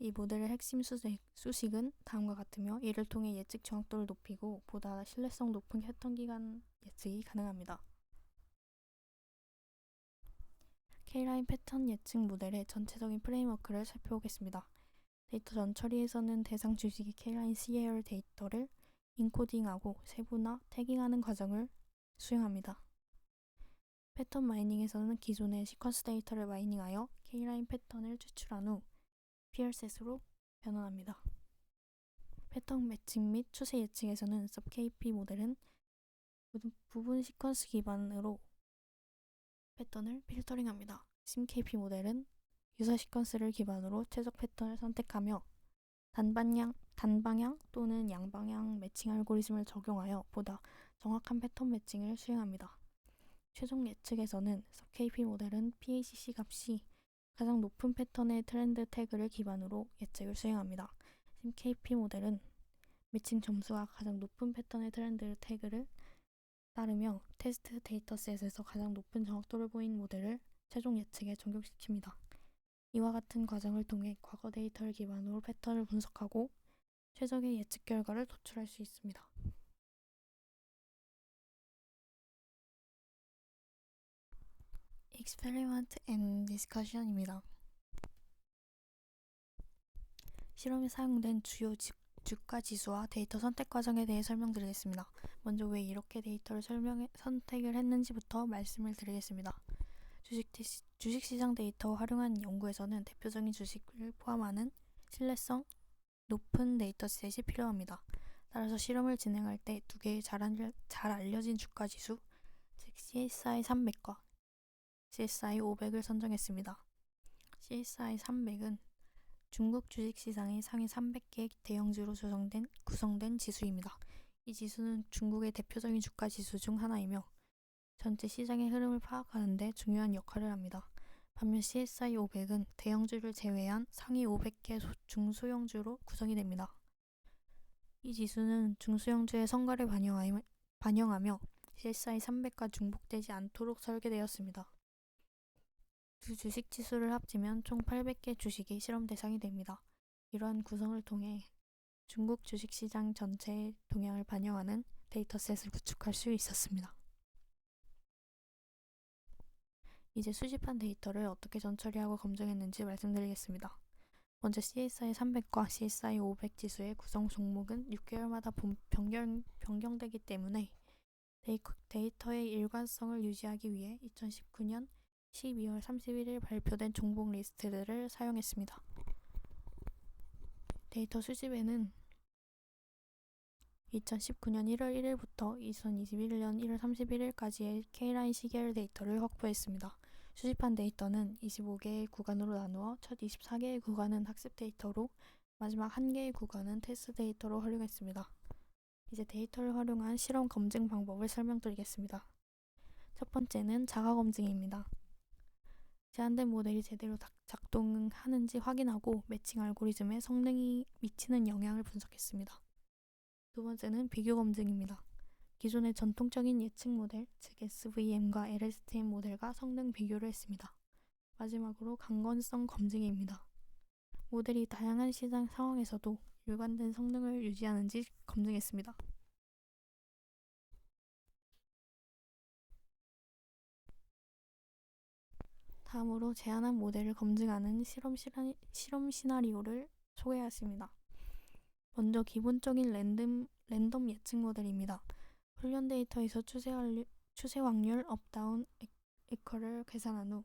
이 모델의 핵심 수식은 다음과 같으며 이를 통해 예측 정확도를 높이고 보다 신뢰성 높은 패턴 기간 예측이 가능합니다. K라인 패턴 예측 모델의 전체적인 프레임워크를 살펴보겠습니다. 데이터 전 처리에서는 대상 주식의 K라인 CAR 데이터를 인코딩하고 세분화, 태깅하는 과정을 수행합니다. 패턴 마이닝에서는 기존의 시퀀스 데이터를 마이닝하여 K라인 패턴을 추출한 후 피어셋으로 변환합니다. 패턴 매칭 및 추세 예측에서는 SUBKP 모델은 부분 시퀀스 기반으로 패턴을 필터링합니다. SIMKP 모델은 유사 시퀀스를 기반으로 최적 패턴을 선택하며 단방향 또는 양방향 매칭 알고리즘을 적용하여 보다 정확한 패턴 매칭을 수행합니다. 최종 예측에서는 SUBKP 모델은 PACC 값이 가장 높은 패턴의 트렌드 태그를 기반으로 예측을 수행합니다. SIMKP 모델은 매칭 점수가 가장 높은 패턴의 트렌드 태그를 따르며 테스트 데이터셋에서 가장 높은 정확도를 보인 모델을 최종 예측에 적용시킵니다. 이와 같은 과정을 통해 과거 데이터를 기반으로 패턴을 분석하고 최적의 예측 결과를 도출할 수 있습니다. Experiment and Discussion입니다. 실험에 사용된 주요 주가 지수와 데이터 선택 과정에 대해 설명드리겠습니다. 먼저 왜 이렇게 데이터를 선택을 했는지부터 말씀을 드리겠습니다. 주식시장 데이터 활용한 연구에서는 대표적인 주식을 포함하는 신뢰성 높은 데이터셋이 필요합니다. 따라서 실험을 진행할 때 두 개의 잘 알려진 주가 지수, 즉 CSI 300과 CSI 500을 선정했습니다. CSI 300은 중국 주식시장의 상위 300개 대형주로 구성된 지수입니다. 이 지수는 중국의 대표적인 주가 지수 중 하나이며 전체 시장의 흐름을 파악하는 데 중요한 역할을 합니다. 반면 CSI 500은 대형주를 제외한 상위 500개 중소형주로 구성이 됩니다. 이 지수는 중소형주의 성과를 반영하며 CSI 300과 중복되지 않도록 설계되었습니다. 두 주식 지수를 합치면 총 800개 주식이 실험 대상이 됩니다. 이러한 구성을 통해 중국 주식시장 전체의 동향을 반영하는 데이터셋을 구축할 수 있었습니다. 이제 수집한 데이터를 어떻게 전처리하고 검증했는지 말씀드리겠습니다. 먼저 CSI 300과 CSI 500 지수의 구성 종목은 6개월마다 변경되기 때문에 데이터의 일관성을 유지하기 위해 2019년 12월 31일 발표된 종목 리스트들을 사용했습니다. 데이터 수집에는 2019년 1월 1일부터 2021년 1월 31일까지의 K라인 시계열 데이터를 확보했습니다. 수집한 데이터는 25개의 구간으로 나누어 첫 24개의 구간은 학습 데이터로 마지막 1개의 구간은 테스트 데이터로 활용했습니다. 이제 데이터를 활용한 실험 검증 방법을 설명드리겠습니다. 첫 번째는 자가 검증입니다. 제한된 모델이 제대로 작동하는지 확인하고 매칭 알고리즘의 성능이 미치는 영향을 분석했습니다. 두 번째는 비교 검증입니다. 기존의 전통적인 예측 모델, 즉 SVM과 LSTM 모델과 성능 비교를 했습니다. 마지막으로 강건성 검증입니다. 모델이 다양한 시장 상황에서도 일관된 성능을 유지하는지 검증했습니다. 다음으로 제한한 모델을 검증하는 실험 시나리오를 소개하였습니다. 먼저 기본적인 랜덤 예측 모델입니다. 훈련 데이터에서 추세 확률 업다운 에커를 계산한 후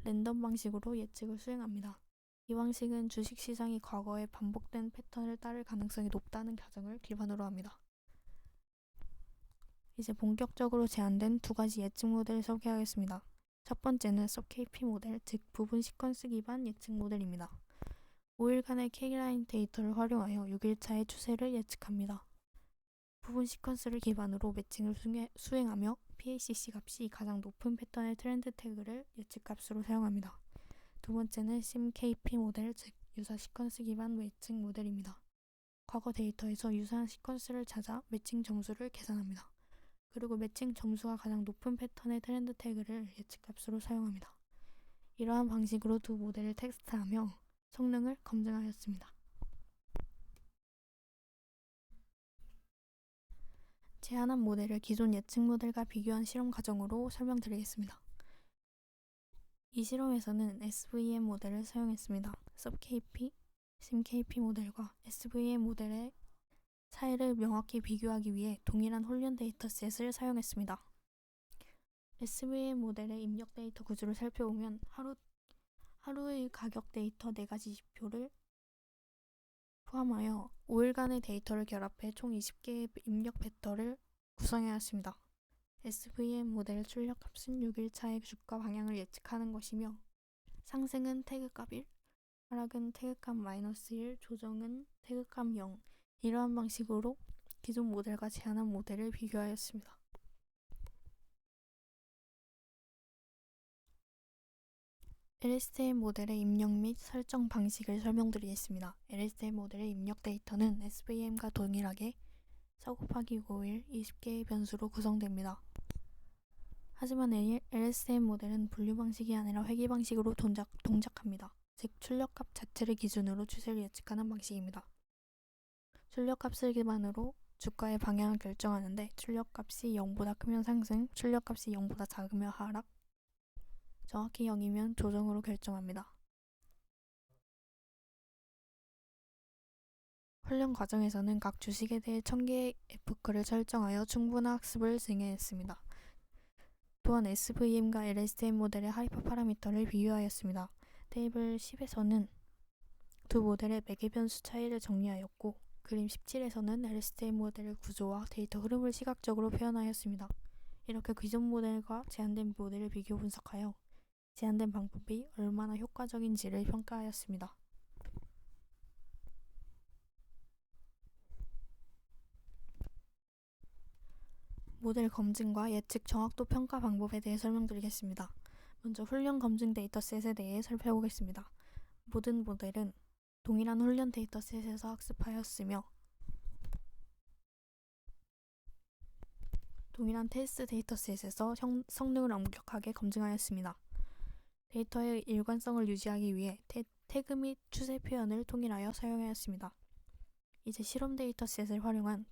랜덤 방식으로 예측을 수행합니다. 이 방식은 주식시장이 과거에 반복된 패턴을 따를 가능성이 높다는 가정을 기반으로 합니다. 이제 본격적으로 제한된 두 가지 예측 모델을 소개하겠습니다. 첫 번째는 SUBKP 모델, 즉 부분 시퀀스 기반 예측 모델입니다. 5일간의 K라인 데이터를 활용하여 6일차의 추세를 예측합니다. 부분 시퀀스를 기반으로 매칭을 수행하며 PACC 값이 가장 높은 패턴의 트렌드 태그를 예측 값으로 사용합니다. 두 번째는 SIMKP 모델, 즉 유사 시퀀스 기반 예측 모델입니다. 과거 데이터에서 유사한 시퀀스를 찾아 매칭 점수를 계산합니다. 그리고 매칭 점수가 가장 높은 패턴의 트렌드 태그를 예측 값으로 사용합니다. 이러한 방식으로 두 모델을 테스트하며 성능을 검증하였습니다. 제한한 모델을 기존 예측 모델과 비교한 실험 과정으로 설명드리겠습니다. 이 실험에서는 SVM 모델을 사용했습니다. SUBKP, SIMKP 모델과 SVM 모델의 차이를 명확히 비교하기 위해 동일한 훈련 데이터셋을 사용했습니다. SVM 모델의 입력 데이터 구조를 살펴보면 하루의 가격 데이터 4가지 지표를 포함하여 5일간의 데이터를 결합해 총 20개의 입력 벡터를 구성해야 했습니다. SVM 모델 출력값은 6일차의 주가 방향을 예측하는 것이며 상승은 태그값 1, 하락은 태그값 -1, 조정은 태그값 0. 이러한 방식으로 기존 모델과 제안한 모델을 비교하였습니다. LSTM 모델의 입력 및 설정 방식을 설명드리겠습니다. LSTM 모델의 입력 데이터는 SVM과 동일하게 4 곱하기 5일 20개의 변수로 구성됩니다. 하지만 LSTM 모델은 분류 방식이 아니라 회귀 방식으로 동작합니다. 즉 출력값 자체를 기준으로 추세를 예측하는 방식입니다. 출력값을 기반으로 주가의 방향을 결정하는데 출력값이 0보다 크면 상승, 출력값이 0보다 작으면 하락, 정확히 0이면 조정으로 결정합니다. 훈련 과정에서는 각 주식에 대해 1000개의 F크를 설정하여 충분한 학습을 증행했습니다. 또한 SVM과 LSTM 모델의 하이퍼 파라미터를 비교하였습니다. 테이블 10에서는 두 모델의 매개 변수 차이를 정리하였고 그림 17에서는 LSTM 모델의 구조와 데이터 흐름을 시각적으로 표현하였습니다. 이렇게 기존 모델과 제한된 모델을 비교 분석하여 제한된 방법이 얼마나 효과적인지를 평가하였습니다. 모델 검증과 예측 정확도 평가 방법에 대해 설명드리겠습니다. 먼저 훈련 검증 데이터셋에 대해 살펴보겠습니다. 모든 모델은 동일한 훈련 데이터셋에서 학습하였으며 동일한 테스트 데이터셋에서 성능을 엄격하게 검증하였습니다. 데이터의 일관성을 유지하기 위해 태그 및 추세 표현을 통일하여 사용하였습니다. 이제 실험 데이터셋을 활용한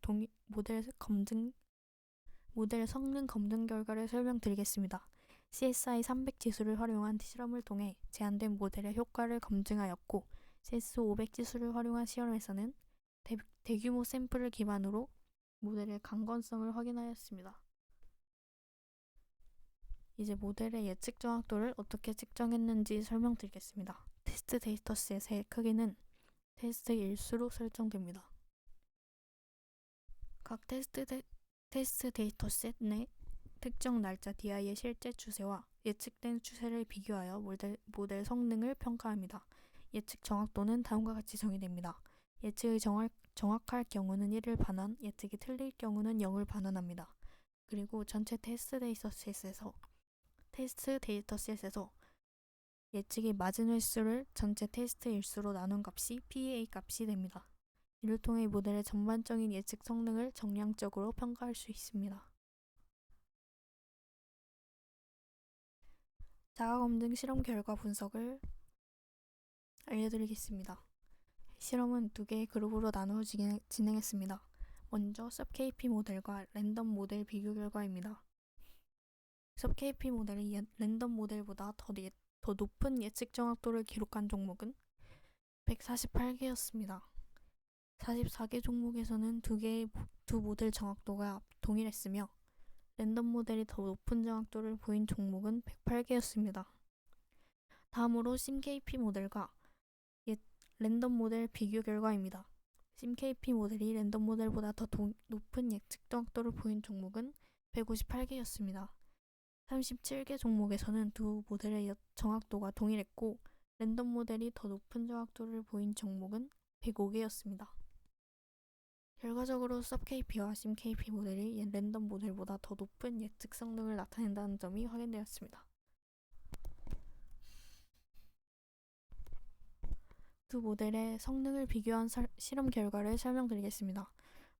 모델 성능 검증 결과를 설명드리겠습니다. CSI 300 지수를 활용한 실험을 통해 제한된 모델의 효과를 검증하였고 CS 500 지수를 활용한 실험에서는 대규모 샘플을 기반으로 모델의 강건성을 확인하였습니다. 이제 모델의 예측 정확도를 어떻게 측정했는지 설명드리겠습니다. 테스트 데이터셋의 크기는 테스트 일수로 설정됩니다. 각 테스트 데이터셋 내 특정 날짜 DI의 실제 추세와 예측된 추세를 비교하여 모델 성능을 평가합니다. 예측 정확도는 다음과 같이 정의됩니다. 예측이 정확할 경우는 1을 반환, 예측이 틀릴 경우는 0을 반환합니다. 그리고 전체 테스트 데이터셋에서 예측이 맞은 횟수를 전체 테스트 일수로 나눈 값이 PA 값이 됩니다. 이를 통해 모델의 전반적인 예측 성능을 정량적으로 평가할 수 있습니다. 자가검증 실험 결과 분석을 알려드리겠습니다. 실험은 2개의 그룹으로 나누어 진행했습니다. 먼저 SubKP 모델과 랜덤 모델 비교 결과입니다. SubKP 모델이 랜덤 모델보다 더 높은 예측 정확도를 기록한 종목은 148개였습니다. 44개 종목에서는 두 모델 정확도가 동일했으며 랜덤 모델이 더 높은 정확도를 보인 종목은 108개였습니다. 다음으로 SimKP 모델과 랜덤 모델 비교 결과입니다. SimKP 모델이 랜덤 모델보다 더 높은 예측 정확도를 보인 종목은 158개였습니다. 37개 종목에서는 두 모델의 정확도가 동일했고 랜덤 모델이 더 높은 정확도를 보인 종목은 105개였습니다. 결과적으로 SubKP와 SimKP 모델이 랜덤 모델보다 더 높은 예측 성능을 나타낸다는 점이 확인되었습니다. 두 모델의 성능을 비교한 실험 결과를 설명드리겠습니다.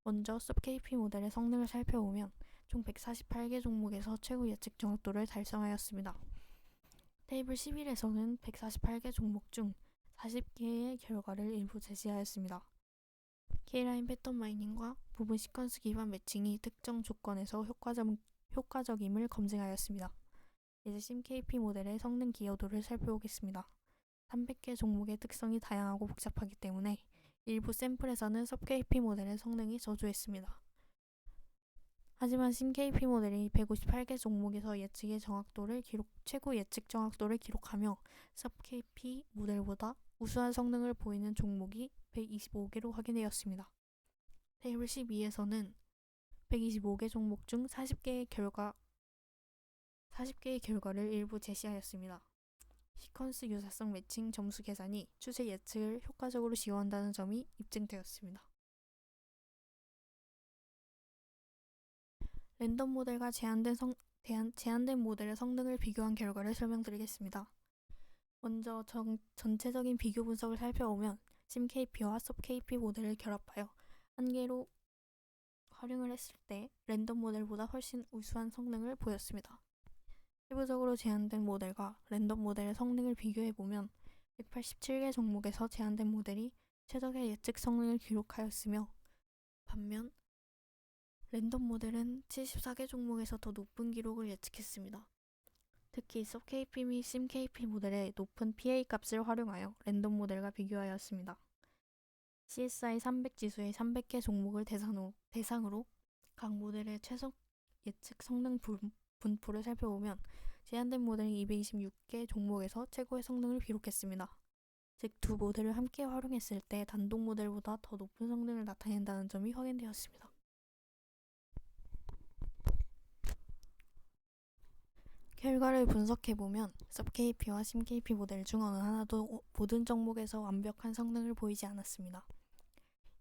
먼저 SubKP 모델의 성능을 살펴보면 총 148개 종목에서 최고 예측 정확도를 달성하였습니다. 테이블 11에서는 148개 종목 중 40개의 결과를 일부 제시하였습니다. K라인 패턴 마이닝과 부분 시퀀스 기반 매칭이 특정 조건에서 효과적임을 검증하였습니다. 이제 SimKP 모델의 성능 기여도를 살펴보겠습니다. 300개 종목의 특성이 다양하고 복잡하기 때문에 일부 샘플에서는 SubKP 모델의 성능이 저조했습니다. 하지만 SimKP 모델이 158개 종목에서 최고 예측 정확도를 기록하며 SubKP 모델보다 우수한 성능을 보이는 종목이 125개로 확인되었습니다. 테이블 12에서는 125개 종목 중 40개의 결과를 일부 제시하였습니다. 시퀀스 유사성 매칭 점수 계산이 추세 예측을 효과적으로 지원한다는 점이 입증되었습니다. 랜덤 모델과 제한된 모델의 성능을 비교한 결과를 설명드리겠습니다. 먼저 전체적인 비교 분석을 살펴보면 SimKP와 SubKP 모델을 결합하여 한 개로 활용을 했을 때 랜덤 모델보다 훨씬 우수한 성능을 보였습니다. 세부적으로 제한된 모델과 랜덤 모델의 성능을 비교해보면 187개 종목에서 제한된 모델이 최적의 예측 성능을 기록하였으며 반면 랜덤 모델은 74개 종목에서 더 높은 기록을 예측했습니다. 특히 SubKP 및 SimKP 모델의 높은 PA 값을 활용하여 랜덤 모델과 비교하였습니다. CSI 300 지수의 300개 종목을 대상으로 각 모델의 최소 예측 성능 분포를 살펴보면 제한된 모델이 226개 종목에서 최고의 성능을 기록했습니다. 즉, 두 모델을 함께 활용했을 때 단독 모델보다 더 높은 성능을 나타낸다는 점이 확인되었습니다. 결과를 분석해보면 SubKP와 SimKP 모델 중 어느 하나도 모든 종목에서 완벽한 성능을 보이지 않았습니다.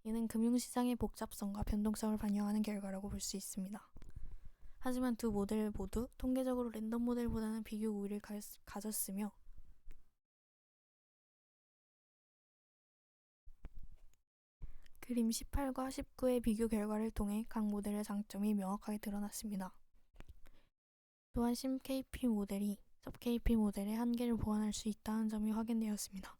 이는 금융시장의 복잡성과 변동성을 반영하는 결과라고 볼 수 있습니다. 하지만 두 모델 모두 통계적으로 랜덤 모델보다는 비교 우위를 가졌으며 그림 18과 19의 비교 결과를 통해 각 모델의 장점이 명확하게 드러났습니다. 또한 SimKP 모델이 SubKP 모델의 한계를 보완할 수 있다는 점이 확인되었습니다.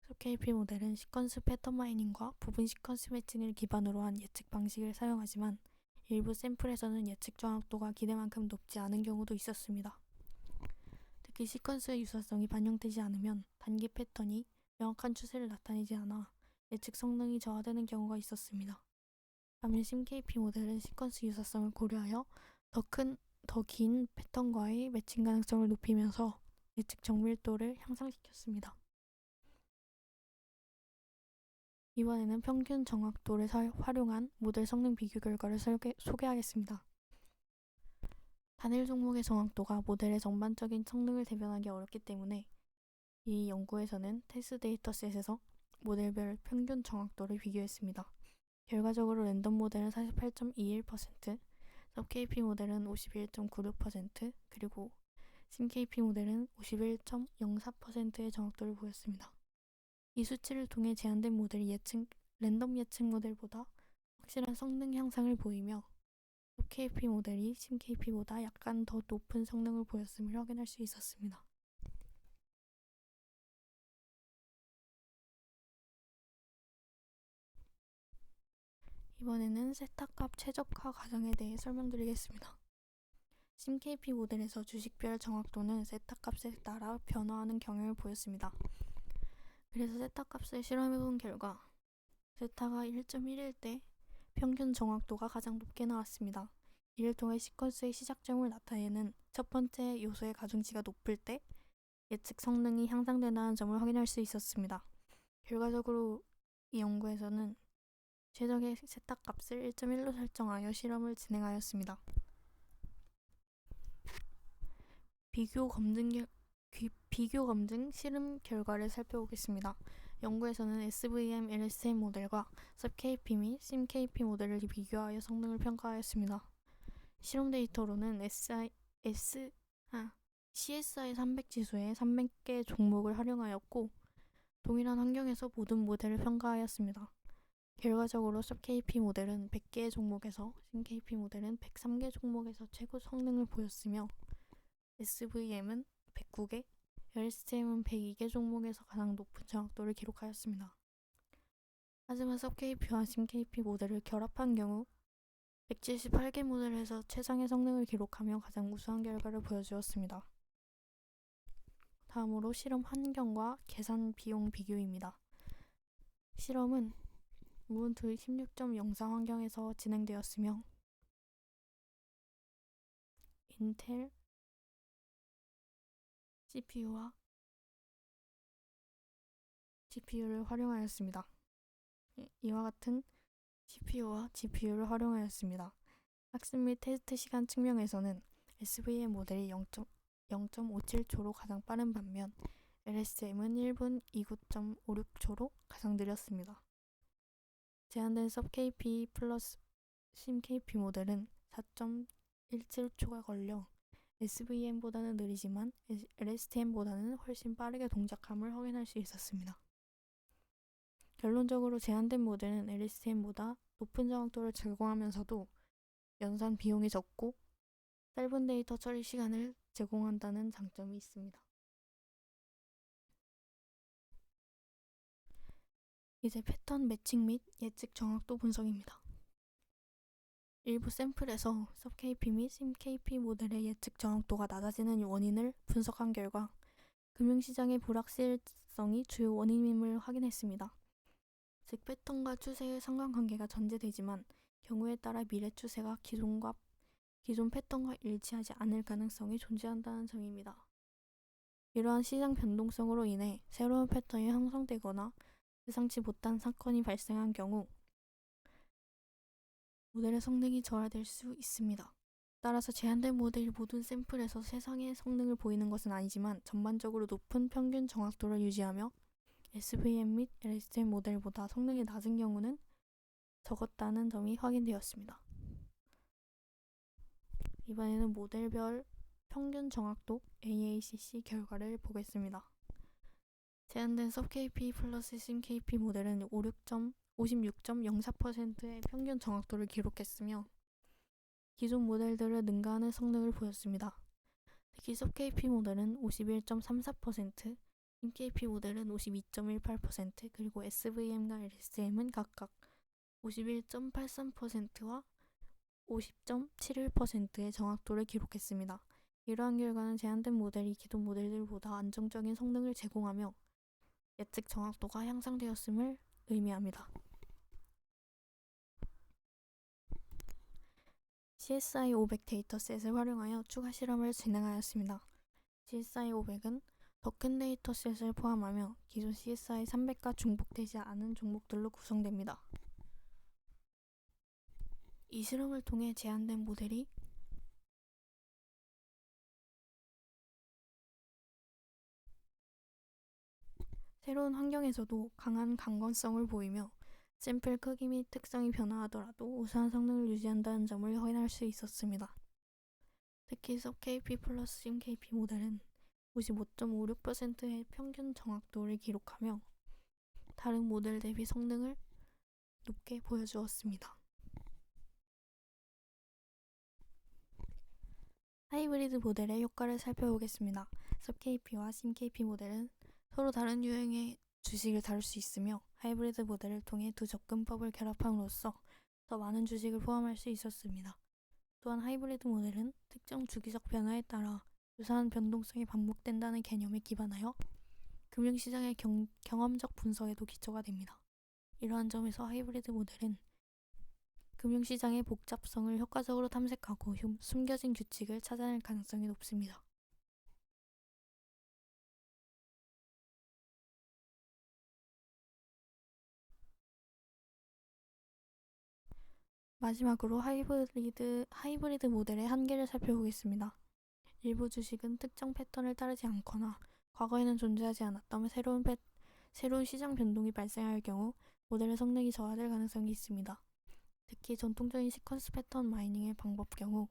SubKP 모델은 시퀀스 패턴 마이닝과 부분 시퀀스 매칭을 기반으로 한 예측 방식을 사용하지만 일부 샘플에서는 예측 정확도가 기대만큼 높지 않은 경우도 있었습니다. 특히 시퀀스의 유사성이 반영되지 않으면 단기 패턴이 명확한 추세를 나타내지 않아 예측 성능이 저하되는 경우가 있었습니다. 반면 SimKP 모델은 시퀀스 유사성을 고려하여 더 긴 패턴과의 매칭 가능성을 높이면서 예측 정밀도를 향상시켰습니다. 이번에는 평균 정확도를 활용한 모델 성능 비교 결과를 소개하겠습니다. 단일 종목의 정확도가 모델의 전반적인 성능을 대변하기 어렵기 때문에 이 연구에서는 테스트 데이터셋에서 모델별 평균 정확도를 비교했습니다. 결과적으로 랜덤 모델은 48.21%, SubKP 모델은 51.96%, 그리고 SimKP 모델은 51.04%의 정확도를 보였습니다. 이 수치를 통해 제한된 모델이 랜덤 예측 모델보다 확실한 성능 향상을 보이며 SubKP 모델이 SimKP보다 약간 더 높은 성능을 보였음을 확인할 수 있었습니다. 이번에는 세타값 최적화 과정에 대해 설명드리겠습니다. SimKP 모델에서 주식별 정확도는 세타값에 따라 변화하는 경향을 보였습니다. 그래서 세타값을 실험해본 결과 세타가 1.1일 때 평균 정확도가 가장 높게 나왔습니다. 이를 통해 시퀀스의 시작점을 나타내는 첫 번째 요소의 가중치가 높을 때 예측 성능이 향상된다는 점을 확인할 수 있었습니다. 결과적으로 이 연구에서는 최적의 세타값을 1.1로 설정하여 실험을 진행하였습니다. 비교 검증 실험 결과를 살펴보겠습니다. 연구에서는 SVM, LSM 모델과 SubKP 및 SimKP 모델을 비교하여 성능을 평가하였습니다. 실험 데이터로는 CSI 300 지수의 300개 종목을 활용하였고 동일한 환경에서 모든 모델을 평가하였습니다. 결과적으로 SubKP 모델은 100개의 종목에서 SimKP 모델은 103개 종목에서 최고 성능을 보였으며 SVM은 109개, LSM은 102개 종목에서 가장 높은 정확도를 기록하였습니다. 하지만 SubKP와 SimKP 모델을 결합한 경우 178개 모델에서 최상의 성능을 기록하며 가장 우수한 결과를 보여주었습니다. 다음으로 실험 환경과 계산 비용 비교입니다. 실험은 우분투 16.04 환경에서 진행되었으며 인텔 CPU와 GPU를 활용하였습니다. 이와 같은 CPU와 GPU를 활용하였습니다. 학습 및 테스트 시간 측면에서는 SVM 모델이 0.57초로 가장 빠른 반면 LSTM은 1분 29.56초로 가장 느렸습니다. 제한된 SubKP 플러스 SimKP 모델은 4.17초가 걸려 SVM보다는 느리지만 LSTM보다는 훨씬 빠르게 동작함을 확인할 수 있었습니다. 결론적으로 제한된 모델은 LSTM보다 높은 정확도를 제공하면서도 연산 비용이 적고 짧은 데이터 처리 시간을 제공한다는 장점이 있습니다. 이제 패턴 매칭 및 예측 정확도 분석입니다. 일부 샘플에서 SubKP 및 SimKP 모델의 예측 정확도가 낮아지는 원인을 분석한 결과 금융시장의 불확실성이 주요 원인임을 확인했습니다. 즉 패턴과 추세의 상관관계가 전제되지만 경우에 따라 미래 추세가 기존 패턴과 일치하지 않을 가능성이 존재한다는 점입니다. 이러한 시장 변동성으로 인해 새로운 패턴이 형성되거나 예상치 못한 사건이 발생한 경우 모델의 성능이 저하될 수 있습니다. 따라서 제한된 모델이 모든 샘플에서 최상의 성능을 보이는 것은 아니지만 전반적으로 높은 평균 정확도를 유지하며 SVM 및 LSTM 모델보다 성능이 낮은 경우는 적었다는 점이 확인되었습니다. 이번에는 모델별 평균 정확도 AACC 결과를 보겠습니다. 제한된 SubKP 플러스 SimKP 모델은 56.04%의 평균 정확도를 기록했으며 기존 모델들을 능가하는 성능을 보였습니다. 특히 SubKP 모델은 51.34%, SimKP 모델은 52.18%, 그리고 SVM과 LSTM은 각각 51.83%와 50.71%의 정확도를 기록했습니다. 이러한 결과는 제한된 모델이 기존 모델들보다 안정적인 성능을 제공하며 예측 정확도가 향상되었음을 의미합니다. CSI500 데이터셋을 활용하여 추가 실험을 진행하였습니다. CSI500은 더 큰 데이터셋을 포함하며 기존 CSI300과 중복되지 않은 종목들로 구성됩니다. 이 실험을 통해 제한된 모델이 새로운 환경에서도 강한 강건성을 보이며 샘플 크기 및 특성이 변화하더라도 우수한 성능을 유지한다는 점을 확인할 수 있었습니다. 특히 SubKP 플러스 SimKP 모델은 55.56%의 평균 정확도를 기록하며 다른 모델 대비 성능을 높게 보여주었습니다. 하이브리드 모델의 효과를 살펴보겠습니다. SubKP와 SimKP 모델은 서로 다른 유형의 주식을 다룰 수 있으며 하이브리드 모델을 통해 두 접근법을 결합함으로써 더 많은 주식을 포함할 수 있었습니다. 또한 하이브리드 모델은 특정 주기적 변화에 따라 유사한 변동성이 반복된다는 개념에 기반하여 금융시장의 경험적 분석에도 기초가 됩니다. 이러한 점에서 하이브리드 모델은 금융시장의 복잡성을 효과적으로 탐색하고 숨겨진 규칙을 찾아낼 가능성이 높습니다. 마지막으로 하이브리드 모델의 한계를 살펴보겠습니다. 일부 주식은 특정 패턴을 따르지 않거나 과거에는 존재하지 않았던 새로운 시장 변동이 발생할 경우 모델의 성능이 저하될 가능성이 있습니다. 특히 전통적인 시퀀스 패턴 마이닝의 방법 경우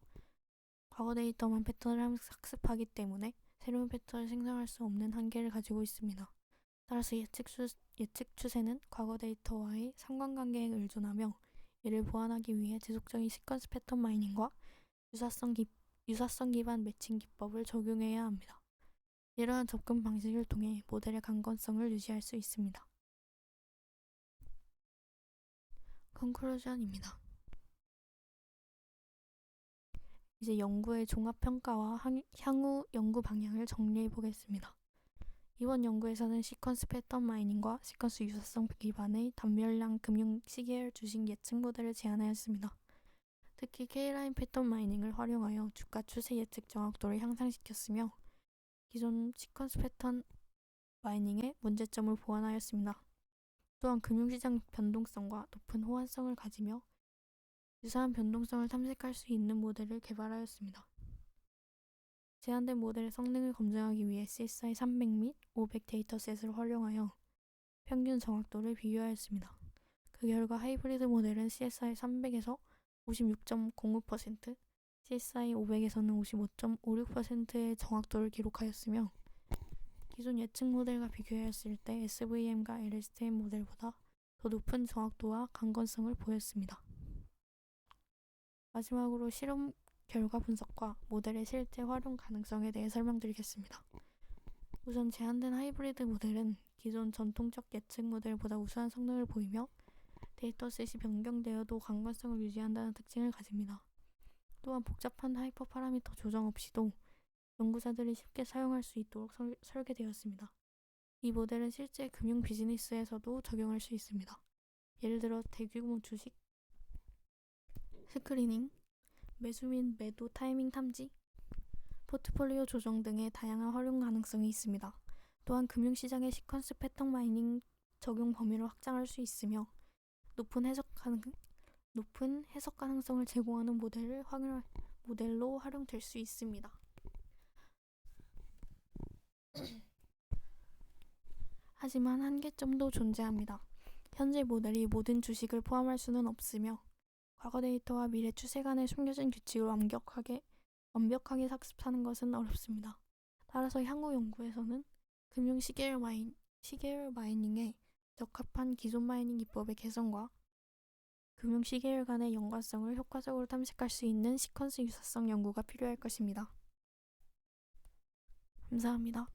과거 데이터만 패턴을 학습하기 때문에 새로운 패턴을 생성할 수 없는 한계를 가지고 있습니다. 따라서 예측 추세는 과거 데이터와의 상관관계에 의존하며 이를 보완하기 위해 지속적인 시퀀스 패턴 마이닝과 유사성 기반 매칭 기법을 적용해야 합니다. 이러한 접근 방식을 통해 모델의 강건성을 유지할 수 있습니다. 컨클루전입니다. 이제 연구의 종합평가와 향후 연구 방향을 정리해 보겠습니다. 이번 연구에서는 시퀀스 패턴 마이닝과 시퀀스 유사성 기반의 단별량 금융 시계열 주식 예측 모델을 제안하였습니다. 특히 K라인 패턴 마이닝을 활용하여 주가 추세 예측 정확도를 향상시켰으며 기존 시퀀스 패턴 마이닝의 문제점을 보완하였습니다. 또한 금융시장 변동성과 높은 호환성을 가지며 유사한 변동성을 탐색할 수 있는 모델을 개발하였습니다. 제한된 모델의 성능을 검증하기 위해 CSI 300 및 500 데이터셋을 활용하여 평균 정확도를 비교하였습니다. 그 결과 하이브리드 모델은 CSI 300에서 56.05%, CSI 500에서는 55.56%의 정확도를 기록하였으며 기존 예측 모델과 비교하였을 때 SVM과 LSTM 모델보다 더 높은 정확도와 강건성을 보였습니다. 마지막으로 실험 결과 분석과 모델의 실제 활용 가능성에 대해 설명드리겠습니다. 우선 제한된 하이브리드 모델은 기존 전통적 예측 모델보다 우수한 성능을 보이며 데이터셋이 변경되어도 강건성을 유지한다는 특징을 가집니다. 또한 복잡한 하이퍼 파라미터 조정 없이도 연구자들이 쉽게 사용할 수 있도록 설계되었습니다. 이 모델은 실제 금융 비즈니스에서도 적용할 수 있습니다. 예를 들어 대규모 주식 스크리닝, 매수 및 매도 타이밍 탐지, 포트폴리오 조정 등의 다양한 활용 가능성이 있습니다. 또한 금융시장의 시퀀스 패턴 마이닝 적용 범위를 확장할 수 있으며 높은 해석 가능성을 제공하는 모델로 활용될 수 있습니다. 하지만 한계점도 존재합니다. 현재 모델이 모든 주식을 포함할 수는 없으며 과거 데이터와 미래 추세 간의 숨겨진 규칙을 완벽하게 삭습하는 것은 어렵습니다. 따라서 향후 연구에서는 금융 시계열 마이닝에 적합한 기존 마이닝 기법의 개선과 금융 시계열 간의 연관성을 효과적으로 탐색할 수 있는 시퀀스 유사성 연구가 필요할 것입니다. 감사합니다.